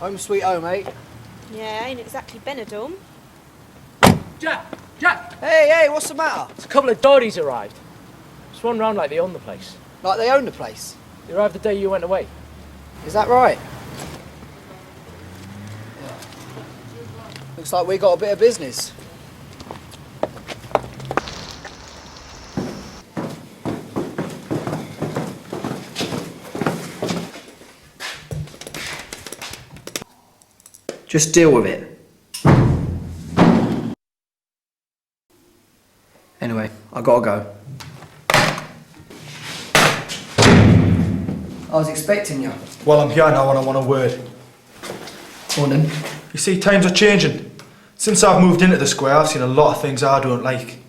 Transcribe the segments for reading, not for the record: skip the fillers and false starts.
Home sweet home, mate. Yeah, ain't exactly Benidorm. Jack! Jack! Hey, what's the matter? A couple of doddies arrived. Swan round like they own the place. Like they own the place? They arrived the day you went away. Is that right? Looks like we got a bit of business. Just deal with it. Anyway, I gotta go. I was expecting you. Well, I'm here now and I want a word. Morning. You see, times are changing. Since I've moved into the square, I've seen a lot of things I don't like.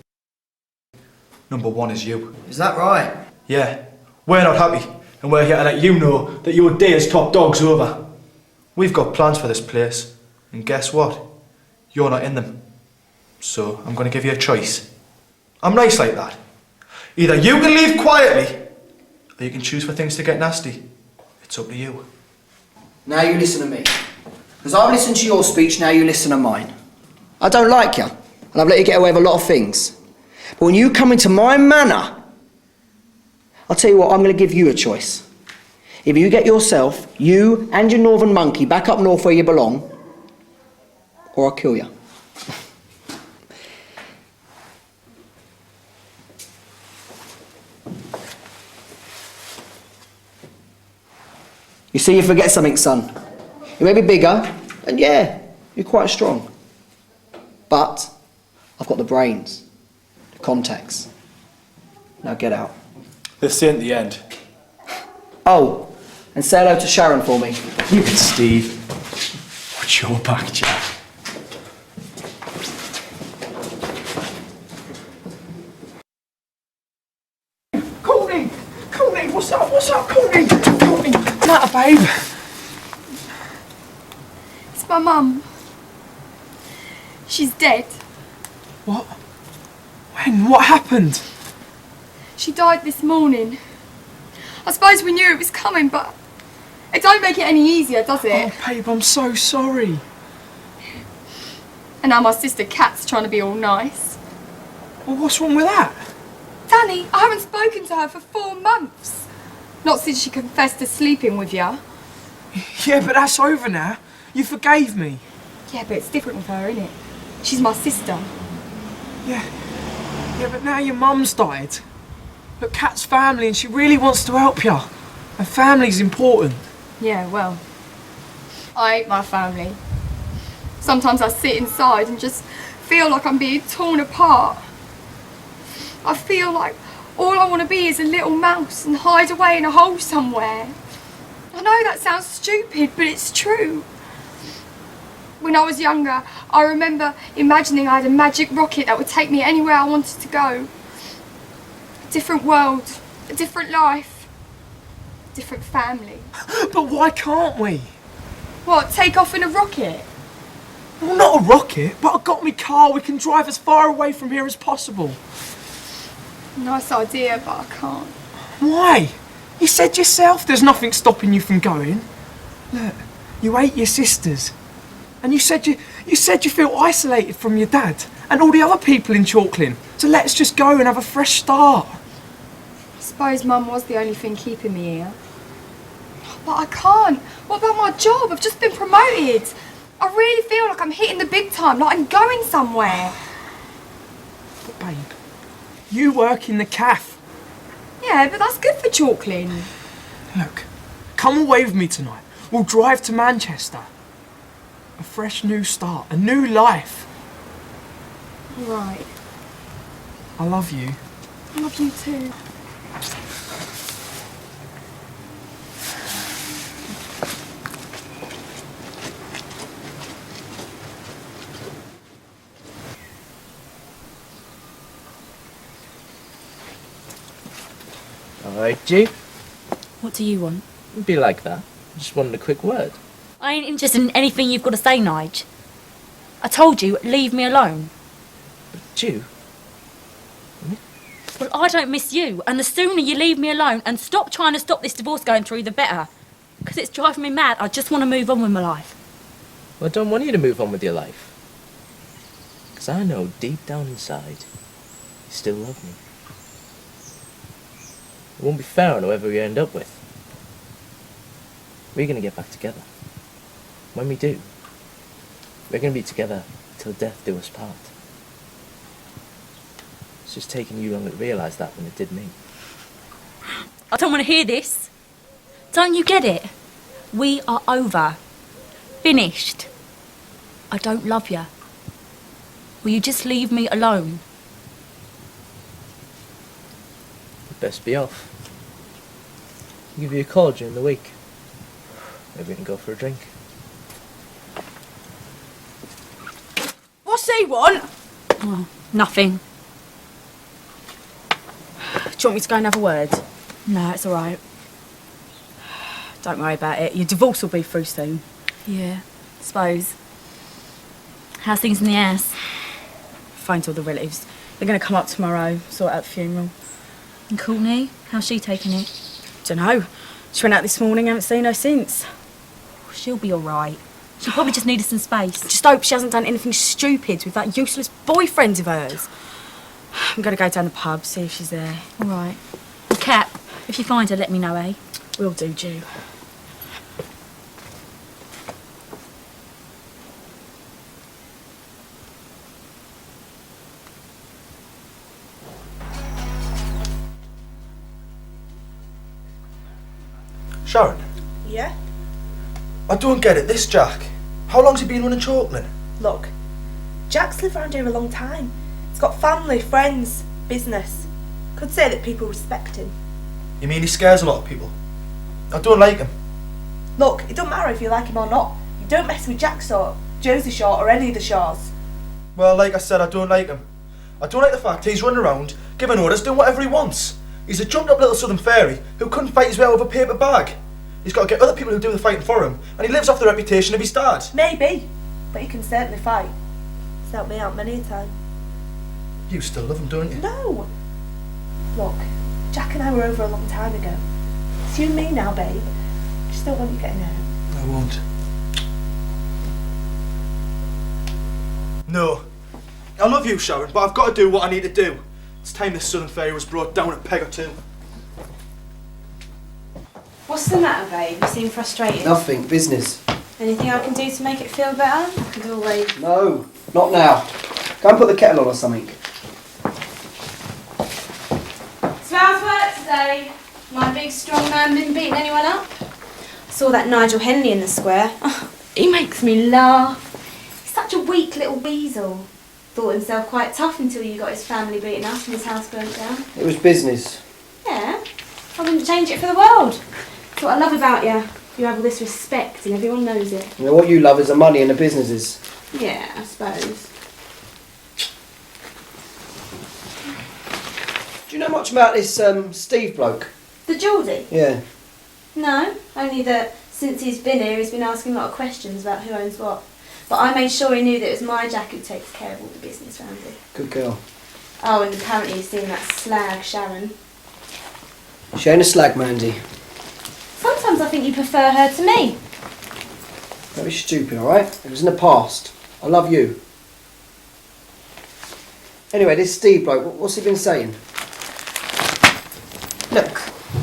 Number one is you. Is that right? Yeah, we're not happy, and we're here to let you know that your day as top dog's over. We've got plans for this place, and guess what? You're not in them. So, I'm going to give you a choice. I'm nice like that. Either you can leave quietly, or you can choose for things to get nasty. It's up to you. Now you listen to me. Because I've listened to your speech, now you listen to mine. I don't like you, and I've let you get away with a lot of things. But when you come into my manor, I'll tell you what, I'm going to give you a choice. If you get yourself, you and your northern monkey, back up north where you belong, or I'll kill you. You see, you forget something, son. You may be bigger, and yeah, you're quite strong. But I've got the brains, the contacts. Now get out. This ain't the end. Oh, and say hello to Sharon for me. You can, Steve. Watch your back, Jack. Courtney! Courtney, what's up? What's up, Courtney? Courtney, matter, babe? It's my mum. She's dead. What? When? What happened? She died this morning. I suppose we knew it was coming, but it don't make it any easier, does it? Oh, babe, I'm so sorry. And now my sister Kat's trying to be all nice. Well, what's wrong with that? Danny, I haven't spoken to her for 4 months. Not since she confessed to sleeping with you. Yeah, but that's over now. You forgave me. Yeah, but it's different with her, innit? She's my sister. Yeah, but now your mum's died. Look, Kat's family and she really wants to help you. And family's important. Yeah, well, I hate my family. Sometimes I sit inside and just feel like I'm being torn apart. I feel like all I want to be is a little mouse and hide away in a hole somewhere. I know that sounds stupid, but it's true. When I was younger, I remember imagining I had a magic rocket that would take me anywhere I wanted to go. A different world, a different life, a different family. But why can't we? What, take off in a rocket? Well, not a rocket, but I've got me car. We can drive as far away from here as possible. Nice idea, but I can't. Why? You said yourself there's nothing stopping you from going. Look, you hate your sisters. And you said you feel isolated from your dad and all the other people in Chalklin. So let's just go and have a fresh start. I suppose Mum was the only thing keeping me here. But I can't. What about my job? I've just been promoted. I really feel like I'm hitting the big time, like I'm going somewhere. But babe, you work in the cafe. Yeah, but that's good for Chalklin. Look, come away with me tonight. We'll drive to Manchester. A fresh new start, a new life. Right. I love you. I love you too. Alright, G. What do you want? Be like that. Just wanted a quick word. I ain't interested in anything you've got to say, Nige. I told you, leave me alone. But you? Well, I don't miss you, and the sooner you leave me alone and stop trying to stop this divorce going through, the better. Because it's driving me mad. I just want to move on with my life. Well, I don't want you to move on with your life. Because I know deep down inside, you still love me. It won't be fair on whoever we end up with. We're going to get back together. When we do, we're going to be together till death do us part. It's just taking you longer to realise that than it did me. I don't want to hear this. Don't you get it? We are over. Finished. I don't love you. Will you just leave me alone? You'd best be off. I'll give you a call during the week. Maybe we can go for a drink. What's he want? Oh, nothing. Do you want me to go and have a word? No, it's all right. Don't worry about it. Your divorce will be through soon. Yeah, suppose. How's things in the house? Phoned all the relatives. They're going to come up tomorrow, sort out the funeral. And Courtney, how's she taking it? Dunno. She went out this morning, haven't seen her since. She'll be all right. She probably just needed some space. Just hope she hasn't done anything stupid with that useless boyfriend of hers. I'm going to go down the pub, see if she's there. All right. Well, Kat, if you find her, let me know, eh? Will do, Jew. Sharon, Yeah? I don't get it. This Jack, how long's he been running Chalklin? Look, Jack's lived around here a long time. He's got family, friends, business. Could say that people respect him. You mean he scares a lot of people? I don't like him. Look, it don't matter if you like him or not. You don't mess with Jack Short, Josie Short or any of the Shaws. Well, like I said, I don't like him. I don't like the fact he's running around, giving orders, doing whatever he wants. He's a jumped up little southern fairy who couldn't fight his way out of a paper bag. He's got to get other people who do the fighting for him, and he lives off the reputation of his dad. Maybe, but he can certainly fight. He's helped me out many a time. You still love him, don't you? No! Look, Jack and I were over a long time ago. It's you and me now, babe. I just don't want you getting hurt. I won't. No. I love you, Sharon, but I've got to do what I need to do. It's time this southern fairy was brought down a peg or two. What's the matter, babe? You seem frustrated. Nothing, business. Anything I can do to make it feel better? I could always... No, not now. Go and put the kettle on or something. So how's work today? My big strong man been beating anyone up? I saw that Nigel Henley in the square. Oh, he makes me laugh. He's such a weak little weasel. Thought himself quite tough until you got his family beaten up and his house burnt down. It was business. Yeah, I wouldn't change it for the world. That's what I love about you. You have all this respect and everyone knows it. You know, what you love is the money and the businesses. Yeah, I suppose. Do you know much about this Steve bloke? The Geordie? Yeah. No, only that since he's been here, he's been asking a lot of questions about who owns what. But I made sure he knew that it was my Jack who takes care of all the business round here. Good girl. Oh, and apparently he's seen that slag, Sharon. She ain't a slag, Mandy. Sometimes I think you prefer her to me. Don't be stupid, alright? It was in the past. I love you. Anyway, this Steve bloke, what's he been saying? Look,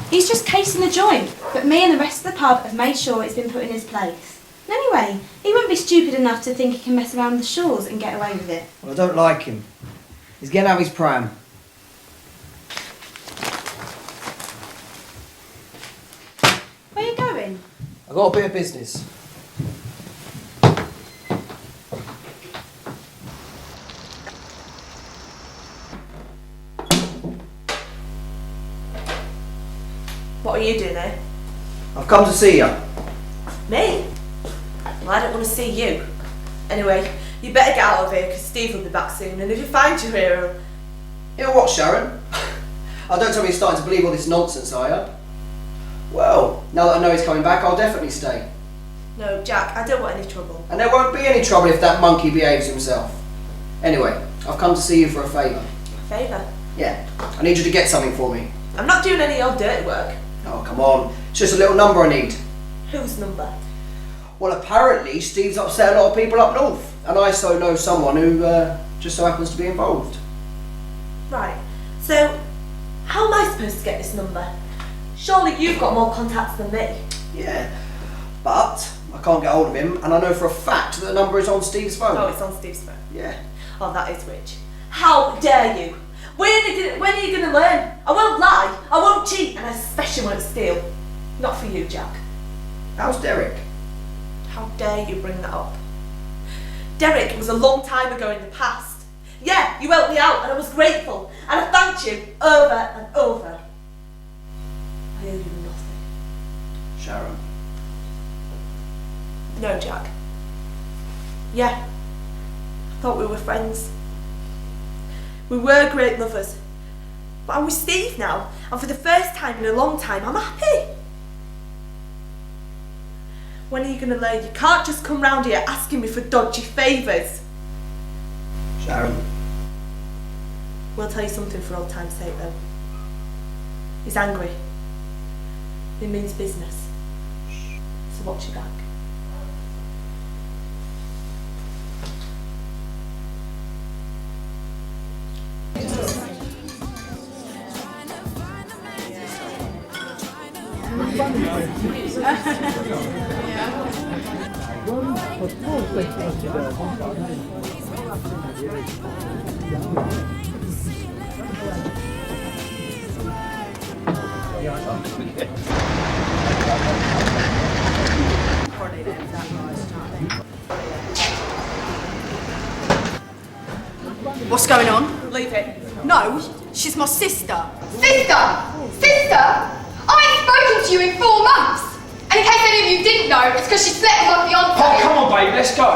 he's just casing the joint, but me and the rest of the pub have made sure it's been put in his place. And anyway, he wouldn't be stupid enough to think he can mess around the shores and get away with it. Well, I don't like him. He's getting out of his pram. Where are you going? I've got a bit of business. What are you doing there? I've come to see you. Me? Well, I don't want to see you. Anyway, you better get out of here because Steve will be back soon, and if he finds you here... You know what, Sharon? Oh, don't tell me you're starting to believe all this nonsense, are you? Well, now that I know he's coming back, I'll definitely stay. No, Jack, I don't want any trouble. And there won't be any trouble if that monkey behaves himself. Anyway, I've come to see you for a favour. A favour? Yeah, I need you to get something for me. I'm not doing any old dirty work. Oh, come on. It's just a little number I need. Whose number? Well, apparently Steve's upset a lot of people up north, and I so know someone who just so happens to be involved. Right, so how am I supposed to get this number? Surely you've got more contacts than me. Yeah, but I can't get hold of him, and I know for a fact that the number is on Steve's phone. Oh, it's on Steve's phone. Yeah. Oh, that is rich. How dare you? When are you going to learn? I won't lie, I won't cheat, and I especially won't steal. Not for you, Jack. How's Derek? How dare you bring that up? Derek was a long time ago in the past. Yeah, you helped me out and I was grateful, and I thanked you over and over. I owe you nothing. Sharon. No, Jack. Yeah, I thought we were friends. We were great lovers. But I'm with Steve now, and for the first time in a long time, I'm happy. When are you going to learn? You can't just come round here asking me for dodgy favours. Sharon. We'll tell you something for old time's sake, though. He's angry. It means business. So watch your back. What's going on? Leave it. No, she's my sister. Sister! Sister! I ain't spoken to you in 4 months! And in case any of you didn't know, it's because she slept with my fiance. Oh, come on, babe, let's go.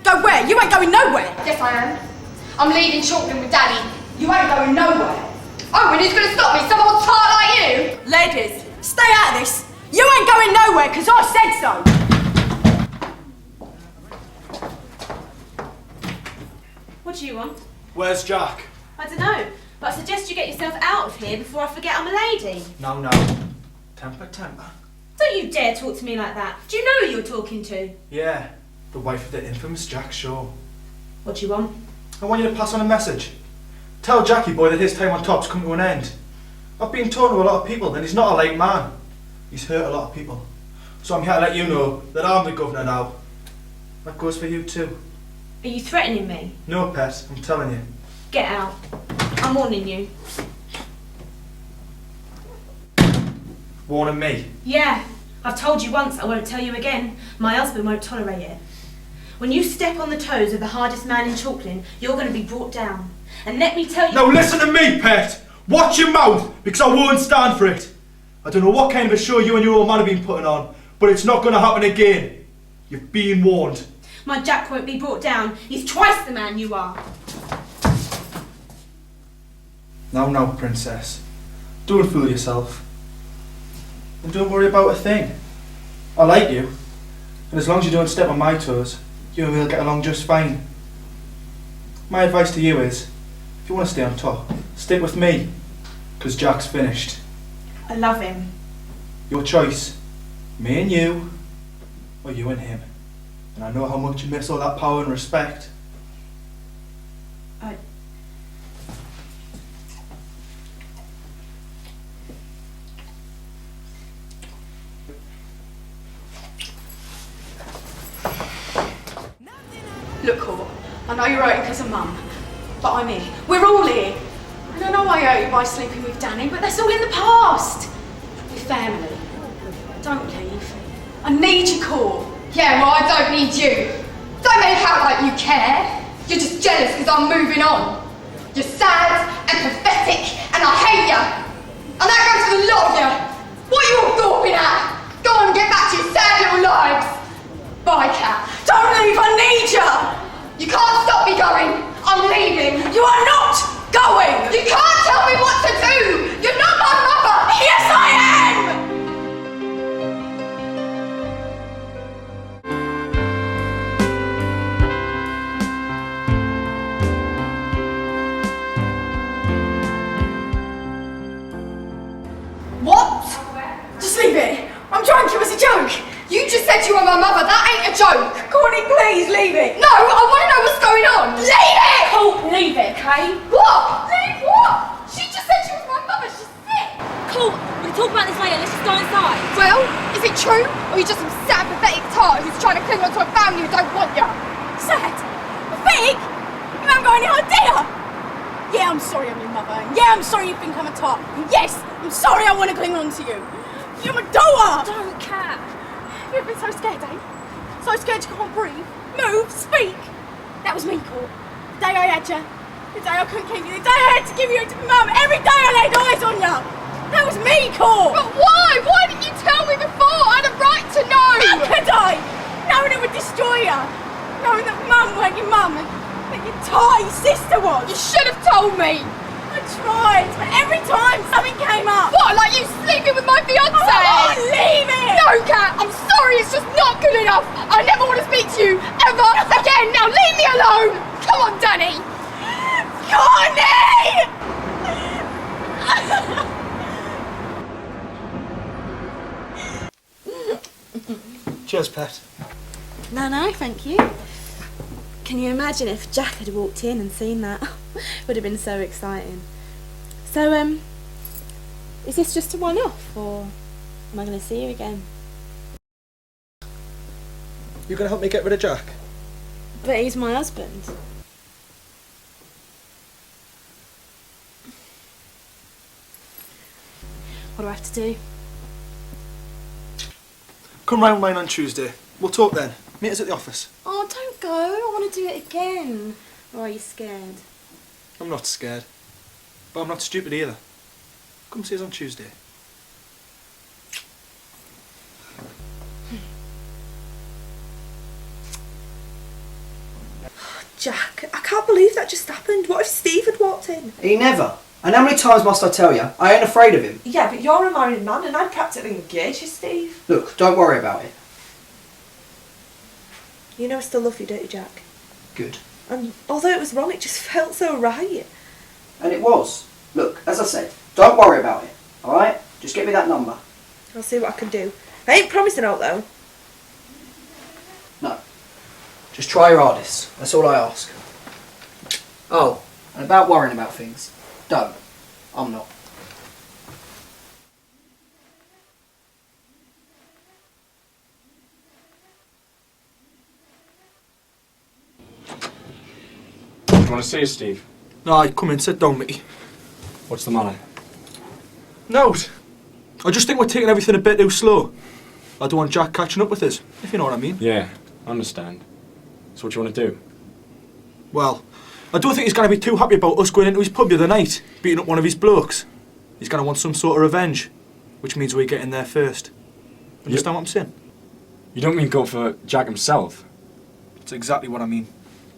Go where? You ain't going nowhere. Yes, I am. I'm leaving Chalklin with Daddy. You ain't going nowhere. Oh, and who's going to stop me? Some old tart like you? Ladies, stay out of this. You ain't going nowhere because I said so. What do you want? Where's Jack? I don't know, but I suggest you get yourself out of here before I forget I'm a lady. No. Temper. Don't you dare talk to me like that. Do you know who you're talking to? Yeah, the wife of the infamous Jack Shaw. What do you want? I want you to pass on a message. Tell Jackie boy that his time on top's come to an end. I've been talking to a lot of people and he's not a light man. He's hurt a lot of people. So I'm here to let you know that I'm the governor now. That goes for you too. Are you threatening me? No, pet, I'm telling you. Get out. I'm warning you. Warning me? Yeah, I've told you once, I won't tell you again. My husband won't tolerate it. When you step on the toes of the hardest man in Chalklin, you're going to be brought down. And let me tell you... Now listen to me, pet! Watch your mouth, because I won't stand for it. I don't know what kind of a show you and your old man have been putting on, but it's not going to happen again. You've been warned. My Jack won't be brought down. He's twice the man you are. Now, princess. Don't fool yourself. And don't worry about a thing. I like you. And as long as you don't step on my toes, you and we'll get along just fine. My advice to you is, if you want to stay on top, stick with me. Because Jack's finished. I love him. Your choice. Me and you, or you and him. And I know how much you miss all that power and respect. Look, Cor, I know you're hurting because of Mum, but I'm here. We're all here. And I know I hurt you by sleeping with Danny, but that's all in the past. We're family. Don't leave. I need you, Cor. Yeah, well, I don't need you. Don't make out like you care. You're just jealous because I'm moving on. You're sad and pathetic, and I hate you. And that goes for the lot of you. What are you all gawping at? Go on and get back to your sad little lives. Bye, Cat. Don't leave, I need you. You can't stop me going. I'm leaving. You are not going. You can't tell me what to do. You're not my mother. Yes, I am. What? Just leave it. I'm drunk, it was a joke. You just said you were my Courtney, please leave it. No, I want to know what's going on. Leave it! Cool, leave it, okay? What? Leave what? She just said she was my mother. She's sick. Cool, we'll talk about this later. Let's just go inside. Well, is it true? Or are you just some sad, pathetic tart who's trying to cling on to a family who don't want you? Sad? Pathetic? You haven't got any idea. Yeah, I'm sorry I'm your mother. And yeah, I'm sorry you think I'm a tart. And yes, I'm sorry I want to cling on to you. You're my daughter. Don't, Cat. You've been so scared, eh? So scared you can't breathe, move, speak. That was me, Court. The day I had you. The day I couldn't keep you. The day I had to give you to Mum. Every day I laid eyes on you. That was me, Court. But why? Why didn't you tell me before? I had a right to know. How could I? Knowing it would destroy you. Knowing that Mum weren't your mum. And that your tarty sister was. You should have told me. I tried, but every time something came up. What, like you sleeping with my fiancé? Oh, leave it! No, Kat, I'm sorry, it's just not good enough. I never want to speak to you, ever again. Now leave me alone. Come on, Danny. Courtney! Cheers, Pet. No, thank you. Can you imagine if Jack had walked in and seen that? Would have been so exciting. So, is this just a one-off, or am I going to see you again? You gonna help me get rid of Jack? But he's my husband. What do I have to do? Come round mine on Tuesday. We'll talk then. Meet us at the office. Oh, don't go. I want to do it again. Or are you scared? I'm not scared. But I'm not stupid either. Come see us on Tuesday. Jack, I can't believe that just happened. What if Steve had walked in? He never. And how many times must I tell you? I ain't afraid of him. Yeah, but you're a married man and I'm practically engaged to Steve. Look, don't worry about it. You know I still love you, don't you, Jack? Good. And although it was wrong, it just felt so right. And it was. Look, as I said, don't worry about it. Alright? Just get me that number. I'll see what I can do. I ain't promising out though. No. Just try your hardest. That's all I ask. Oh, and about worrying about things. Don't. I'm not. Do you want to see us, Steve? No, come in, sit down, Mickey. What's the matter? No, I just think we're taking everything a bit too slow. I don't want Jack catching up with us, if you know what I mean. Yeah, I understand. So what do you want to do? Well, I don't think he's going to be too happy about us going into his pub the other night, beating up one of his blokes. He's going to want some sort of revenge, which means we get in there first. Understand what I'm saying? You don't mean go for Jack himself? That's exactly what I mean.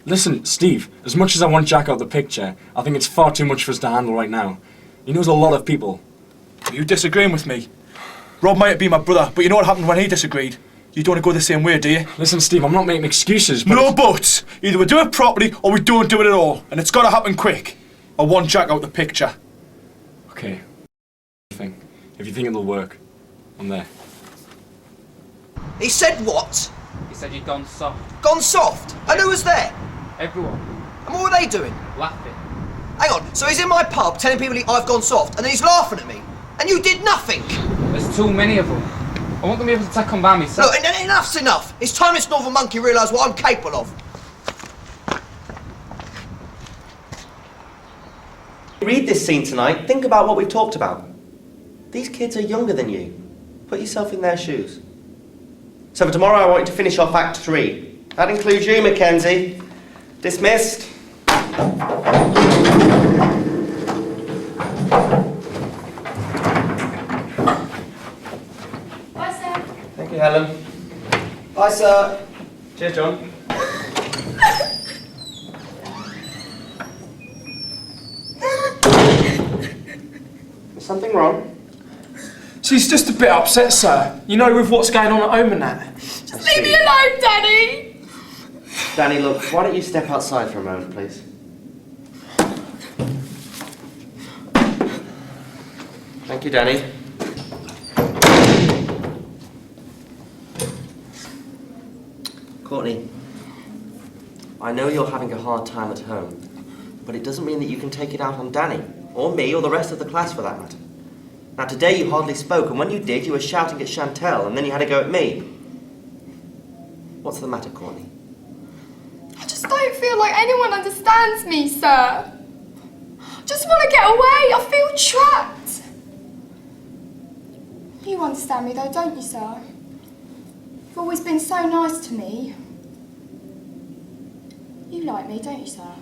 Listen, Steve, as much as I want Jack out of the picture, I think it's far too much for us to handle right now. He knows a lot of people. Are you disagreeing with me? Rob might be my brother, but you know what happened when he disagreed? You don't want to go the same way, do you? Listen, Steve, I'm not making excuses, but... No buts! Either we do it properly or we don't do it at all. And it's got to happen quick. I want Jack out the picture. Okay. If you think it'll work, I'm there. He said what? He said you'd gone soft. Gone soft? And who was there? Everyone. And what were they doing? Laughing. Hang on, so he's in my pub telling people I've gone soft, and then he's laughing at me. And you did nothing! There's too many of them. I want them able to take on by myself. Look, enough's enough. It's time this northern monkey realised what I'm capable of. Read this scene tonight, think about what we've talked about. These kids are younger than you. Put yourself in their shoes. So for tomorrow I want you to finish off Act 3. That includes you, Mackenzie. Dismissed. Bye, sir. Thank you, Helen. Bye, sir. Cheers, John. Is something wrong? She's just a bit upset, sir. You know, with what's going on at home and that. Just leave me alone, Danny! Danny, look, why don't you step outside for a moment, please? Thank you, Danny. Courtney, I know you're having a hard time at home, but it doesn't mean that you can take it out on Danny, or me, or the rest of the class for that matter. Now today you hardly spoke, and when you did, you were shouting at Chantel, and then you had a go at me. What's the matter, Courtney? I just don't feel like anyone understands me, sir. I just want to get away. I feel trapped. You understand me though, don't you, sir? You've always been so nice to me. You like me, don't you, sir?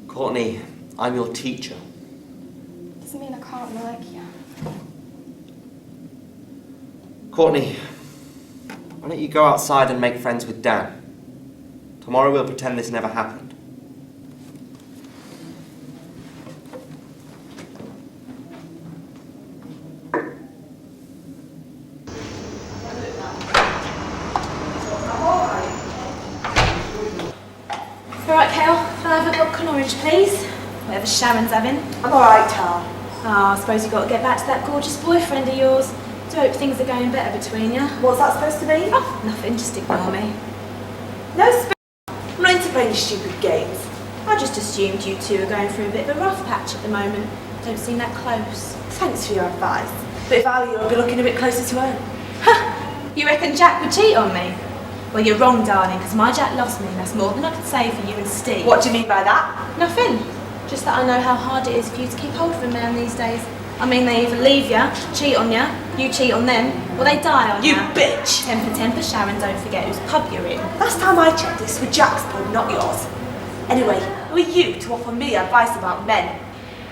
Courtney, I'm your teacher. Doesn't mean I can't like you. Courtney, why don't you go outside and make friends with Dan? Tomorrow we'll pretend this never happened. Alright, Kale, can I have a vodka and orange, please? Whatever Sharon's having. I'm alright, Tal. I suppose you've got to get back to that gorgeous boyfriend of yours. Do hope things are going better between you. What's that supposed to mean? Oh, nothing, just ignore me. No, I'm not into playing stupid games. I just assumed you two are going through a bit of a rough patch at the moment. Don't seem that close. Thanks for your advice. But if I were you, I'd be looking a bit closer to home. Ha! You reckon Jack would cheat on me? Well, you're wrong, darling, because my Jack loves me, and that's more than I could say for you and Steve. What do you mean by that? Nothing. Just that I know how hard it is for you to keep hold of a man these days. I mean, they either leave you, cheat on you cheat on them, or they die on you. You bitch! Temper, Sharon, don't forget whose pub you're in. Last time I checked, this was Jack's pub, not yours. Anyway, who are you to offer me advice about men?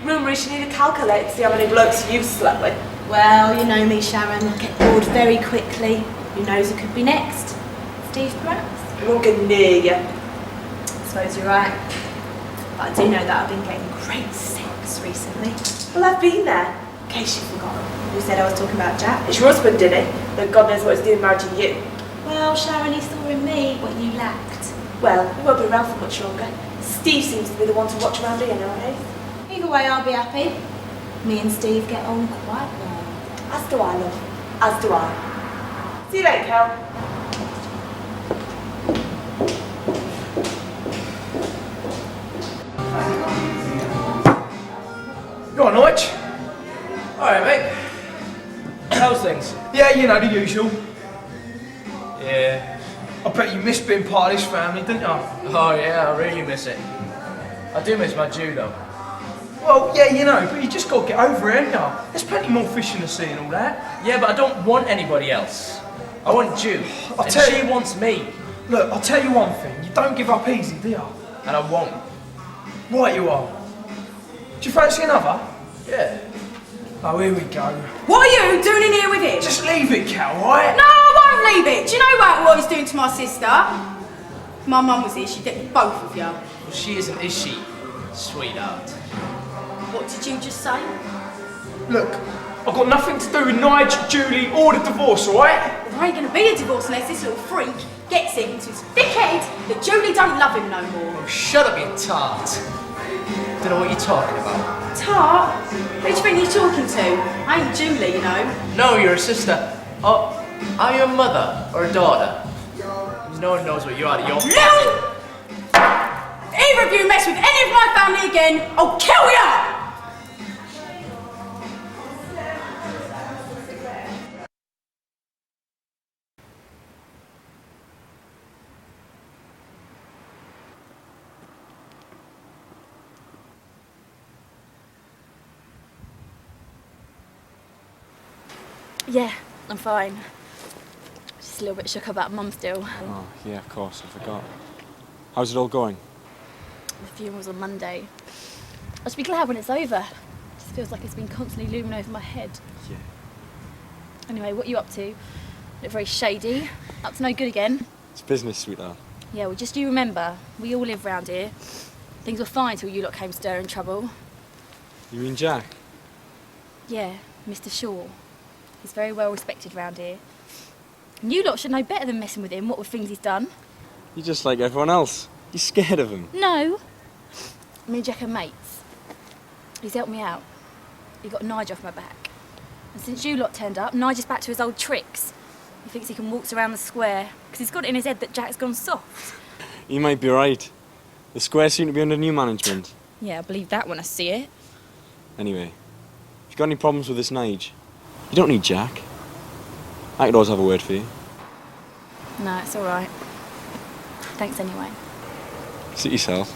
Rumour is you need a calculator to see how many blokes you've slept with. Well, you know me, Sharon. I get bored very quickly. Who knows who could be next? Steve, perhaps? I won't get near you. I suppose you're right. But I do know that I've been getting great sex recently. Well, I've been there, in case you've forgotten. Who said I was talking about Jack? It's your husband, didn't he? Though God knows what he's doing married to you. Well, Sharon, he saw in me what you lacked. Well, he won't be around for much longer. Steve seems to be the one to watch around here nowadays. Either way, I'll be happy. Me and Steve get on quite well. As do I, love. As do I. See you later, Cal. Go on, Notch. Alright, mate. How's things? Yeah, you know, the usual. Yeah. I bet you missed being part of this family, didn't you? Oh yeah, I really miss it. I do miss my judo. Well, yeah, you know, but you just got to get over it, ain't you? There's plenty more fish in the sea and all that. Yeah, but I don't want anybody else. I want Ju, and she wants me. Look, I'll tell you one thing. You don't give up easy, do you? And I won't. Right you are. Do you fancy another? Yeah. Oh, here we go. What are you doing in here with him? Just leave it, Cal, right? No, I won't leave it. Do you know what he's doing to my sister? If my mum was here, she'd get both of you. Well, she isn't, is she, sweetheart? What did you just say? Look, I've got nothing to do with Nigel, Julie, or the divorce, alright? Well, there ain't going to be a divorce unless this little freak gets it into his thick head that Julie don't love him no more. Oh, shut up, you tart. Don't know what you're talking about. Tart? Who do you think you're talking to? I ain't Julie, you know. No, you're a sister. Oh, are you a mother or a daughter? No one knows what you are. You're... No! If either of you mess with any of my family again, I'll kill you! Yeah, I'm fine. Just a little bit shook about Mum still. Oh, yeah, of course, I forgot. How's it all going? The funeral's on Monday. I should be glad when it's over. It just feels like it's been constantly looming over my head. Yeah. Anyway, what are you up to? Look very shady. Up to no good again. It's business, sweetheart. Yeah, well, just you remember, we all live round here. Things were fine till you lot came stirring trouble. You mean Jack? Yeah, Mr. Shaw. He's very well respected round here. And you lot should know better than messing with him, what with things he's done. You're just like everyone else. You're scared of him. No. Me and Jack are mates. He's helped me out. He got Nigel off my back. And since you lot turned up, Nigel's back to his old tricks. He thinks he can waltz around the square, because he's got it in his head that Jack's gone soft. You might be right. The square seem to be under new management. Yeah, I believe that when I see it. Anyway, if you've got any problems with this Nige, you don't need Jack. I could always have a word for you. No, it's all right. Thanks anyway. Suit yourself.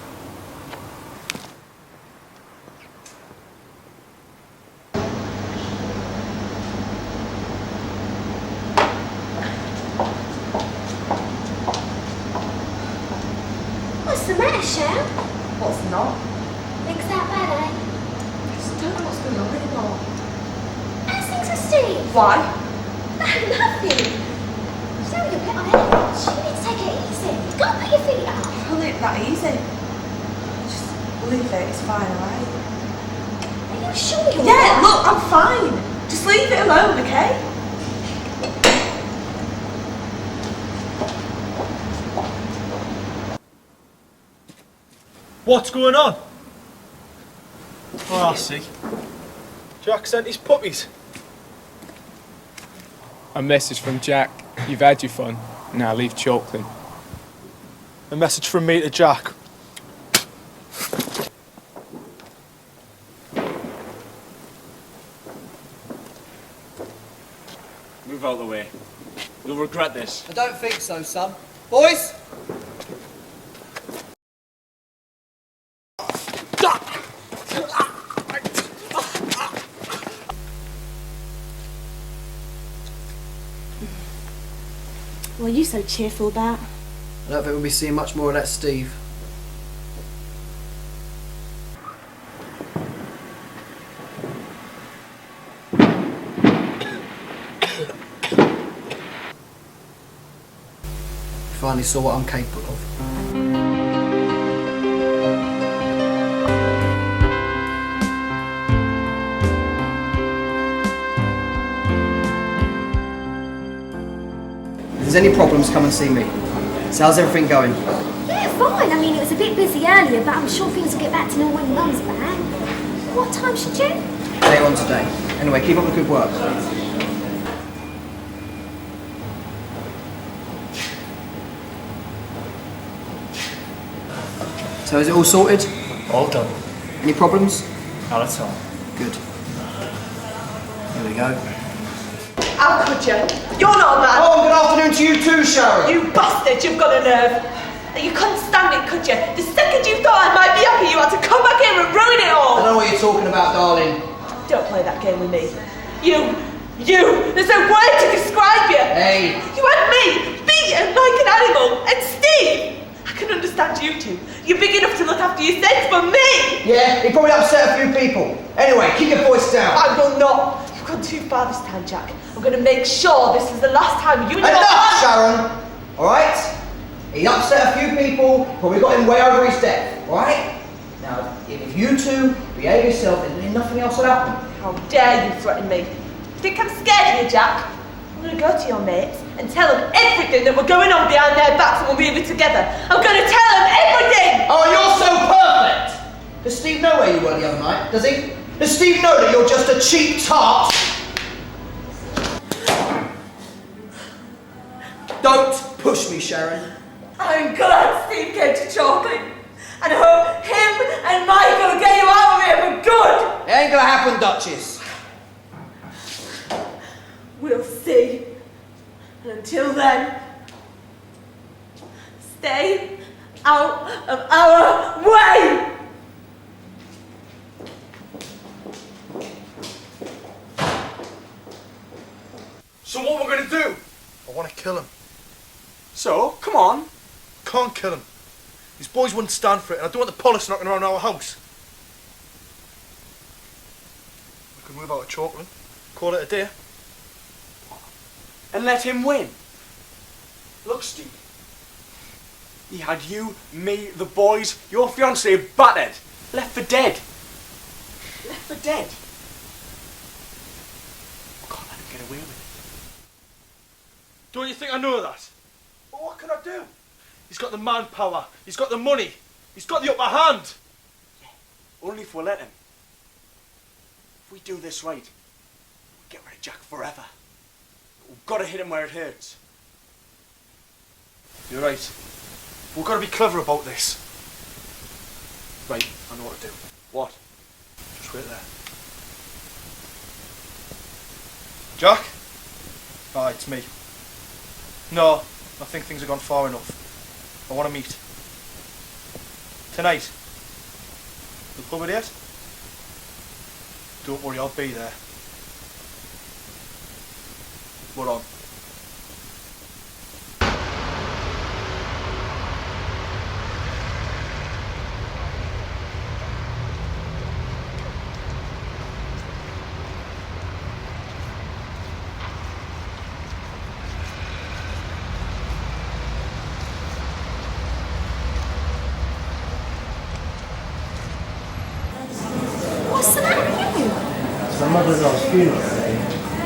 What's the matter, Shell? What's not? Things that bad, eh? I just don't know what's going on anymore. How's things with Steve? Why? No, nothing. Sorry, you're a bit on edge. You need to take it easy. Go and put your feet up. I'll leave that easy. Just leave it, it's fine, alright? Are you sure you're Yeah, all right? look, I'm fine. Just leave it alone, okay? What's going on? Oh, I see. Jack sent his puppies. A message from Jack. You've had your fun. Now leave Chalklin. A message from me to Jack. Move out of the way. You'll regret this. I don't think so, son. Boys? What are you so cheerful about? I don't think we'll be seeing much more of that Steve. Finally saw what I'm capable of. If there's any problems, come and see me. So how's everything going? Yeah, fine. I mean, it was a bit busy earlier, but I'm sure things will get back to normal when Mum's back. What time should you? Later on today. Anyway, keep up the good work. So is it all sorted? All done. Any problems? Not at all. Good. Here we go. How could you? You're not a man. Oh, good afternoon to you too, Sharon. You bastard, you've got a nerve. You couldn't stand it, could you? The second you thought I might be happy, you had to come back here and ruin it all. I don't know what you're talking about, darling. Don't play that game with me. You, there's no word to describe you. Hey. You had me, beaten like an animal, and Steve. I can understand you two. You're big enough to look after your sins, but me! Yeah, he probably upset a few people. Anyway, keep your voice down. I will not. You've gone too far this time, Jack. I'm going to make sure this is the last time you and your Enough, Sharon! Alright? He upset a few people, probably got him way over his depth, alright? Now, if you two behave yourself, then nothing else will happen. How dare you threaten me? Think I'm scared of you, Jack? I'm going to go to your mates and tell them everything that we're going on behind their backs and we'll be in it together. I'm going to tell them everything! Oh, you're so perfect! Does Steve know where you were the other night? Does he? Does Steve know that you're just a cheap tart? Don't push me, Sharon. I'm glad Steve came to Chalklin. And I hope him and Michael get you out of here for good! It ain't gonna happen, Duchess. We'll see. And until then, stay out of our way! So what we're gonna do? I want to kill him. So, come on. Can't kill him. These boys wouldn't stand for it, and I don't want the police knocking around our house. We could move out of Chalklin, call it a day. And let him win. Look, Steve. He had you, me, the boys, your fiancée battered. Left for dead. Left for dead. We can't let him get away with it. Don't you think I know that? But what can I do? He's got the manpower, he's got the money, he's got the upper hand. Only if we let him. If we do this right, we'll get rid of Jack forever. We've got to hit him where it hurts. You're right. We've got to be clever about this. Right, I know what to do. What? Just wait there. Jack? Aye, it's me. No, I think things have gone far enough. I want to meet. Tonight. The pub at 8? Don't worry, I'll be there. We're on. What's the matter with you? It's my mother-in-law's funeral today.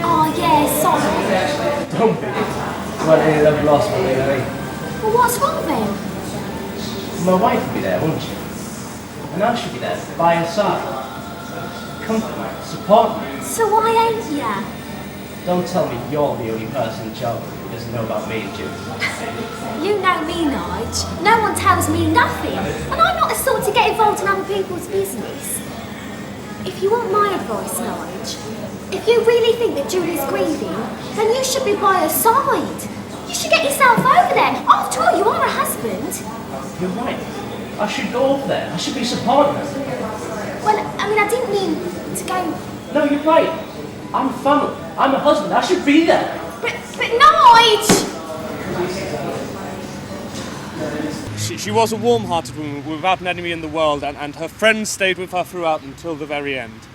Oh, yeah, sorry. Don't be. Well, any love lost for me, eh? Well, what's wrong then? My wife will be there, won't she? And I should be there, by her side. Comfort me, support me. So why ain't ya? Don't tell me you're the only person in Chalklin who doesn't know about me and Julie. You know me, Nige. No one tells me nothing. And I'm not the sort to get involved in other people's business. If you want my advice, Nige, if you really think that Julie's grieving, then you should be by her side. You should get yourself over there. After all, you are her husband. You're right. I should go over there. I should be supporting her. Well, I mean, I didn't mean to go... No, you're right. I'm family. I'm a husband. I should be there. But Nige! She was a warm-hearted woman without an enemy in the world, and her friends stayed with her throughout until the very end,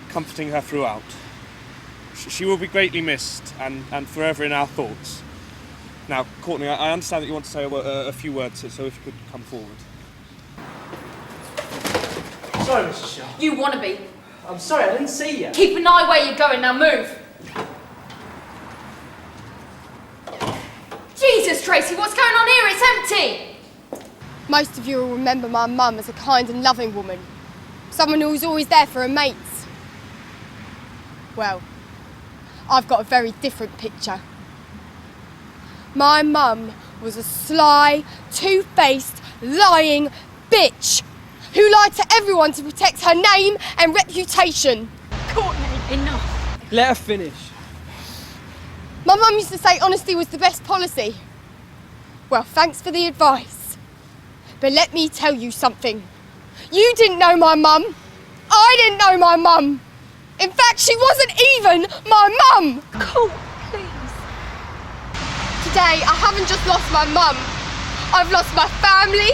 comforting her throughout. She will be greatly missed and forever in our thoughts. Now, Courtney, I understand that you want to say a few words, so if you could come forward. Sorry, Mrs. Shaw. You wanna be. I'm sorry, I didn't see you. Keep an eye where you're going, now move. Jesus, Tracy, what's going on here? It's empty. Most of you will remember my mum as a kind and loving woman. Someone who was always there for her mates. Well, I've got a very different picture. My mum was a sly, two-faced, lying bitch who lied to everyone to protect her name and reputation. Courtney, enough. Let her finish. My mum used to say honesty was the best policy. Well, thanks for the advice. But let me tell you something. You didn't know my mum. I didn't know my mum. In fact, she wasn't even my mum. Cool, please. Today, I haven't just lost my mum. I've lost my family,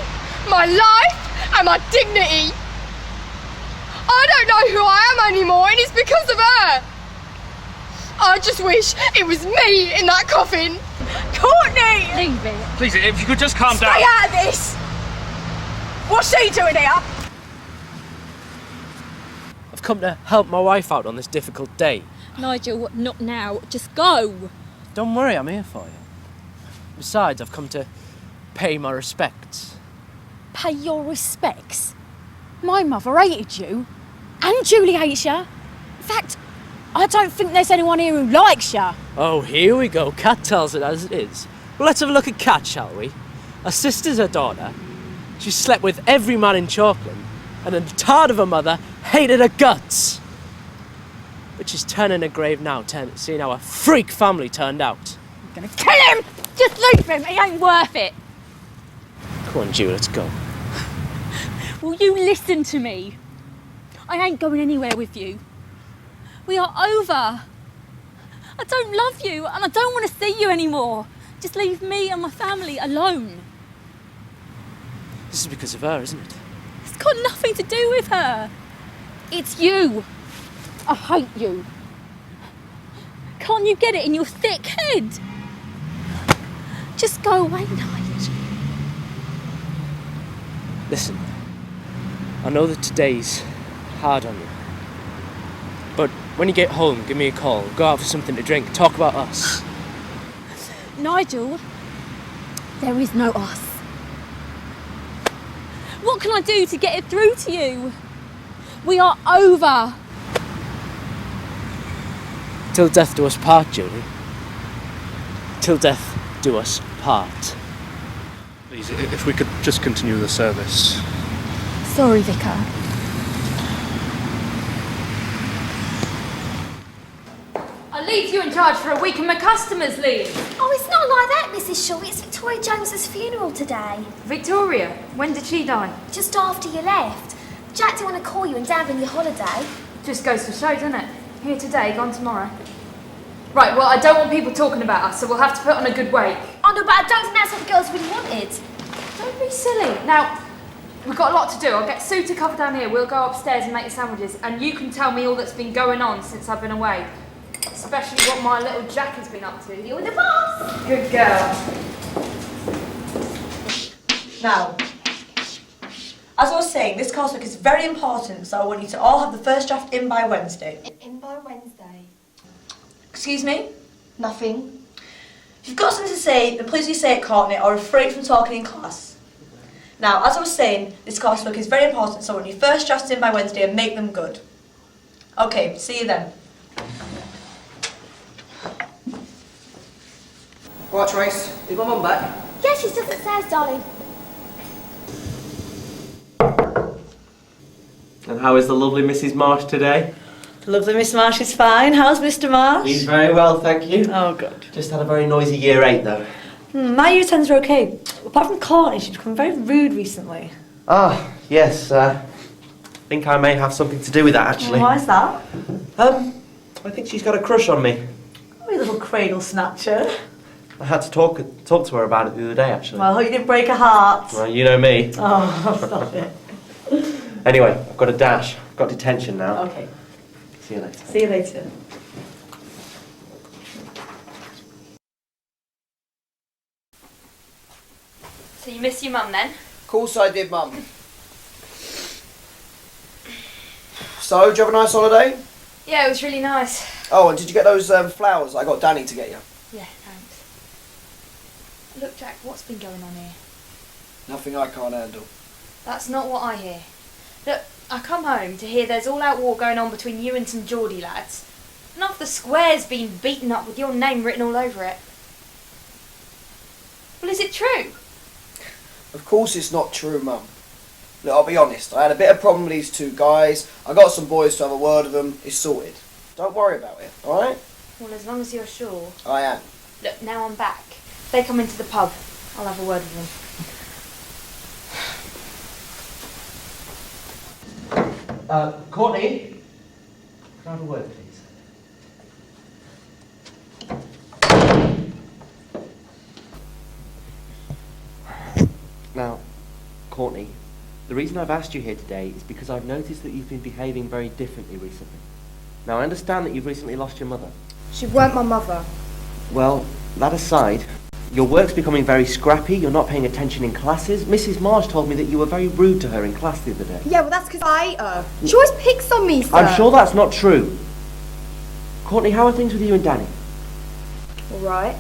my life, and my dignity. I don't know who I am anymore, and it's because of her. I just wish it was me in that coffin. Courtney! Leave it. Please, if you could just calm down. Stay out of this! What's she doing here? I've come to help my wife out on this difficult day. Nigel, not now. Just go. Don't worry, I'm here for you. Besides, I've come to pay my respects. Pay your respects. My mother hated you. And Julie hates you. In fact, I don't think there's anyone here who likes you. Oh, here we go. Kat tells it as it is. Well, let's have a look at Kat, shall we? Her sister's her daughter. She slept with every man in Chalklin, and the tard of her mother hated her guts. But she's turning her grave now, seeing how a freak family turned out. I'm gonna kill him! Just leave him, he ain't worth it. Come on, Julie, let's go. Will you listen to me? I ain't going anywhere with you. We are over. I don't love you, and I don't want to see you anymore. Just leave me and my family alone. This is because of her, isn't it? It's got nothing to do with her. It's you. I hate you. Can't you get it in your thick head? Just go away, Nige. Listen, I know that today's hard on you. But when you get home, give me a call. Go out for something to drink. Talk about us. Nigel, there is no us. What can I do to get it through to you? We are over. Till death do us part, Julie. Till death do us part. Please, if we could just continue the service. Sorry, Vicar. I leave you in charge for a week and my customers leave. Oh, it's not like that, Mrs. Shaw. It's Victoria Jones's funeral today. Victoria? When did she die? Just after you left. Jack didn't want to call you and dampen your holiday. Just goes to show, doesn't it? Here today, gone tomorrow. Right, well, I don't want people talking about us, so we'll have to put on a good wake. Oh, no, but I don't think that's what the girls really wanted. Don't be silly. Now, we've got a lot to do. I'll get Sue to cover down here. We'll go upstairs and make the sandwiches, and you can tell me all that's been going on since I've been away. Especially what my little Jack has been up to. You're the boss. Good girl. Now, as I was saying, this coursework is very important, so I want you to all have the first draft in by Wednesday. In by Wednesday? Excuse me? Nothing. If you've got something to say, then please do say it, Courtney, or refrain from talking in class. Now, as I was saying, this coursework is very important, so I want your first drafts in by Wednesday and make them good. Okay, see you then. Right, Trace, is my mum back? Yeah, she's just upstairs, darling. And how is the lovely Mrs. Marsh today? Lovely Miss Marsh is fine. How's Mr. Marsh? He's very well, thank you. Oh, good. Just had a very noisy year 8, though. My year 10s are okay. Apart from Courtney, she's become very rude recently. Ah, yes, I think I may have something to do with that, actually. Why is that? I think she's got a crush on me. Oh, you little cradle snatcher. I had to talk to her about it the other day, actually. Well, I hope you didn't break her heart. Well, you know me. Oh, stop it. Anyway, I've got a dash. I've got detention now. Okay. See you later. See you later. So you miss your mum then? Of course I did, Mum. So, did you have a nice holiday? Yeah, it was really nice. Oh, and did you get those flowers I got Danny to get you? Yeah, thanks. Look, Jack, what's been going on here? Nothing I can't handle. That's not what I hear. Look, I come home to hear there's all-out war going on between you and some Geordie lads. And half the square's been beaten up with your name written all over it. Well, is it true? Of course it's not true, Mum. Look, I'll be honest. I had a bit of problem with these two guys. I got some boys to have a word with them. It's sorted. Don't worry about it, alright? Well, as long as you're sure. I am. Look, now I'm back. If they come into the pub, I'll have a word with them. Courtney? Can I have a word, please? Now, Courtney, the reason I've asked you here today is because I've noticed that you've been behaving very differently recently. Now, I understand that you've recently lost your mother. She weren't my mother. Well, that aside, your work's becoming very scrappy, you're not paying attention in classes. Mrs. Marsh told me that you were very rude to her in class the other day. Yeah, well, that's because I ate her. She always picks on me, sir. I'm sure that's not true. Courtney, how are things with you and Danny? All right.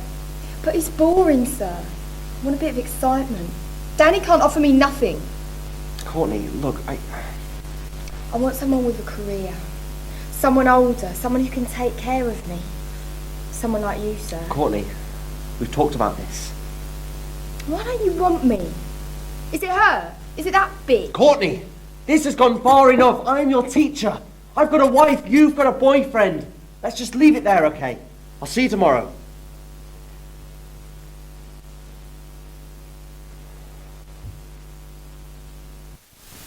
But it's boring, sir. I want a bit of excitement. Danny can't offer me nothing. Courtney, look, I want someone with a career. Someone older, someone who can take care of me. Someone like you, sir. Courtney, we've talked about this. Why don't you want me? Is it her? Is it that big? Courtney, this has gone far enough. I'm your teacher. I've got a wife, you've got a boyfriend. Let's just leave it there, okay? I'll see you tomorrow.